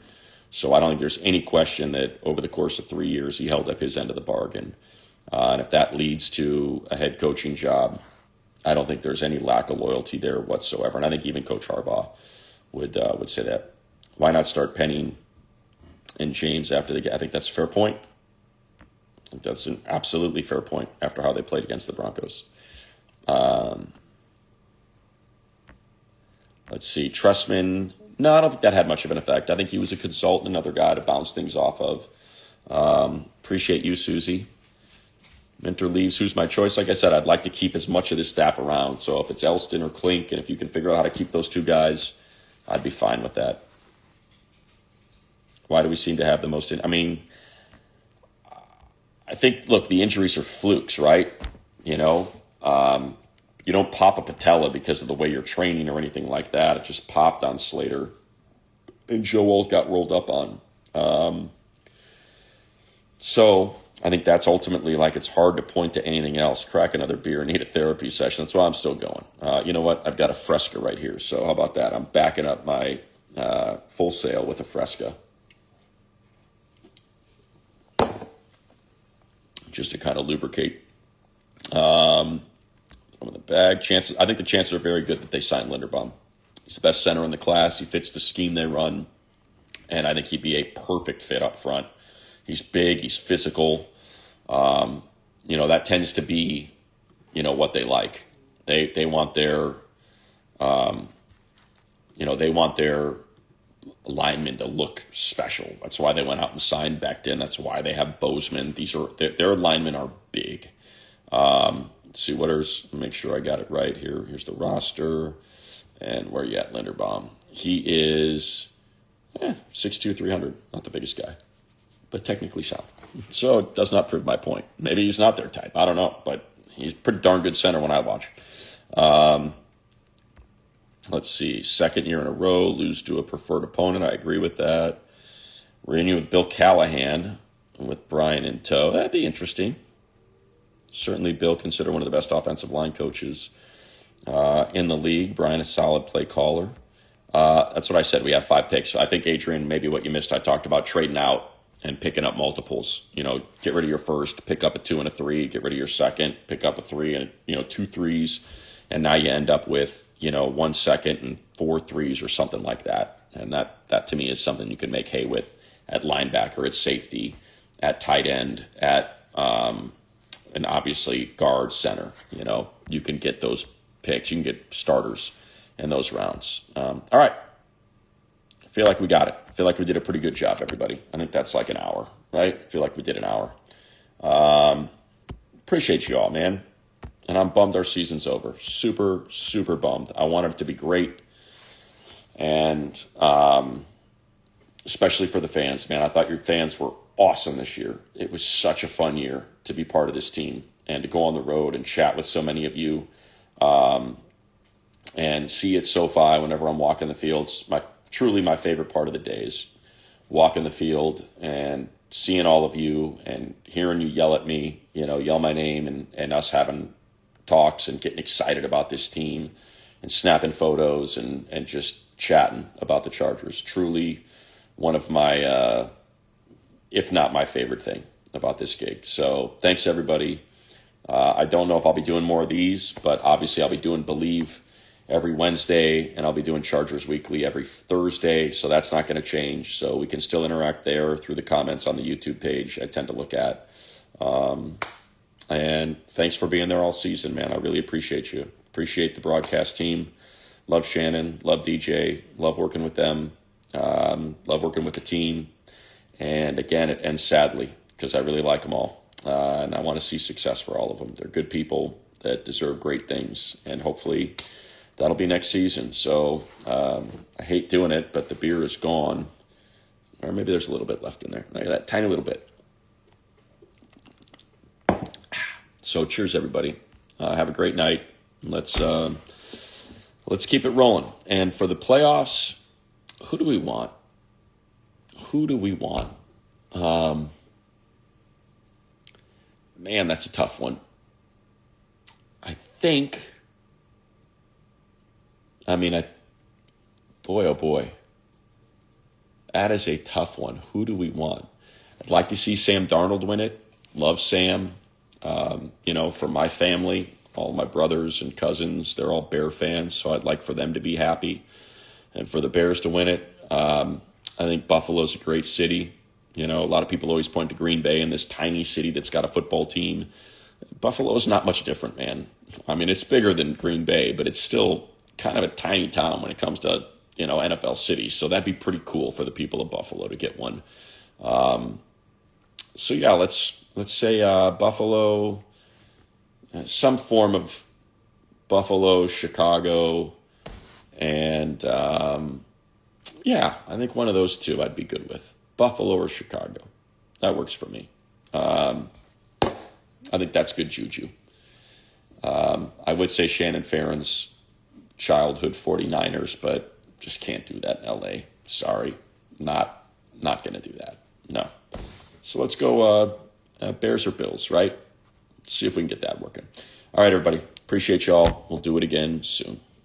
So I don't think there's any question that over the course of 3 years, he held up his end of the bargain. And if that leads to a head coaching job, I don't think there's any lack of loyalty there whatsoever. And I think even Coach Harbaugh would say that. Why not start Penny and James after I think that's a fair point. I think that's an absolutely fair point after how they played against the Broncos. Let's see. Trustman. No, I don't think that had much of an effect. I think he was a consultant, another guy to bounce things off of. Appreciate you, Susie. Mentor leaves. Who's my choice? Like I said, I'd like to keep as much of this staff around. So if it's Elston or Klink, and if you can figure out how to keep those two guys, I'd be fine with that. Why do we seem to have the most? I think, look, the injuries are flukes, right? You know, you don't pop a patella because of the way you're training or anything like that. It just popped on Slater, and Joe Old got rolled up on. So I think that's ultimately, like, it's hard to point to anything else. Crack another beer and eat a therapy session. That's why I'm still going. You know what? I've got a Fresca right here. So how about that? I'm backing up my Full Sail with a Fresca. Just to kind of lubricate. From the bag. I think the chances are very good that they sign Linderbaum. He's the best center in the class. He fits the scheme they run. And I think he'd be a perfect fit up front. He's big. He's physical. That tends to be, what they like. They want their, they want their linemen to look special. That's why they went out and signed Becton. That's why they have Bozeman. Their linemen are big. Let's see make sure I got it right here. Here's the roster. And where you at, Linderbaum? He is 6'2", 300. Not the biggest guy, but technically sound. So it does not prove my point. Maybe he's not their type. I don't know, but he's a pretty darn good center when I watch. Let's see. Second year in a row, lose to a preferred opponent. I agree with that. Reunion with Bill Callahan with Brian in tow. That'd be interesting. Certainly Bill considered one of the best offensive line coaches in the league. Brian, a solid play caller. That's what I said. We have 5 picks. So I think, Adrian, maybe what you missed, I talked about trading out and picking up multiples. Get rid of your first, pick up a 2 and a 3, get rid of your second, pick up a 3 and, 2 3s. And now you end up with, 1 second and 4 3s or something like that. And that to me is something you can make hay with at linebacker, at safety, at tight end, at, and obviously guard, center. You can get those picks. You can get starters in those rounds. All right. I feel like we got it. I feel like we did a pretty good job, everybody. I think that's like an hour, right? I feel like we did an hour. Appreciate you all, man. And I'm bummed our season's over. Super, super bummed. I wanted it to be great. And especially for the fans, man. I thought your fans were awesome this year. It was such a fun year to be part of this team and to go on the road and chat with so many of you and see at SoFi whenever I'm walking the fields. Truly my favorite part of the day is walking the field and seeing all of you and hearing you yell at me, yell my name and us having talks and getting excited about this team and snapping photos and just chatting about the Chargers. Truly one of my, if not my favorite thing about this gig. So thanks, everybody. I don't know if I'll be doing more of these, but obviously I'll be doing Believe every Wednesday, and I'll be doing Chargers Weekly every Thursday, so that's not going to change. So we can still interact there through the comments on the YouTube page I tend to look at. And thanks for being there all season, man. I really appreciate you. Appreciate the broadcast team. Love Shannon. Love DJ. Love working with them. Love working with the team. And again, it ends sadly because I really like them all. And I want to see success for all of them. They're good people that deserve great things. And hopefully that'll be next season. So I hate doing it, but the beer is gone. Or maybe there's a little bit left in there. That tiny little bit. So cheers, everybody. Have a great night. Let's keep it rolling. And for the playoffs, who do we want? who do we want? Man, that's a tough one. I think, boy, oh boy. That is a tough one. Who do we want? I'd like to see Sam Darnold win it. Love Sam. For my family, all my brothers and cousins, they're all Bear fans, so I'd like for them to be happy and for the Bears to win it. I think Buffalo's a great city. A lot of people always point to Green Bay and this tiny city that's got a football team. Buffalo is not much different, man. It's bigger than Green Bay, but it's still kind of a tiny town when it comes to, NFL cities. So that'd be pretty cool for the people of Buffalo to get one. So yeah, let's say Buffalo, some form of Buffalo, Chicago, and I think one of those two I'd be good with. Buffalo or Chicago. That works for me. I think that's good juju. I would say Shannon Farron's childhood 49ers, but just can't do that in L.A. Sorry. Not going to do that. No. So let's go Bears or Bills, right? See if we can get that working. All right, everybody. Appreciate y'all. We'll do it again soon.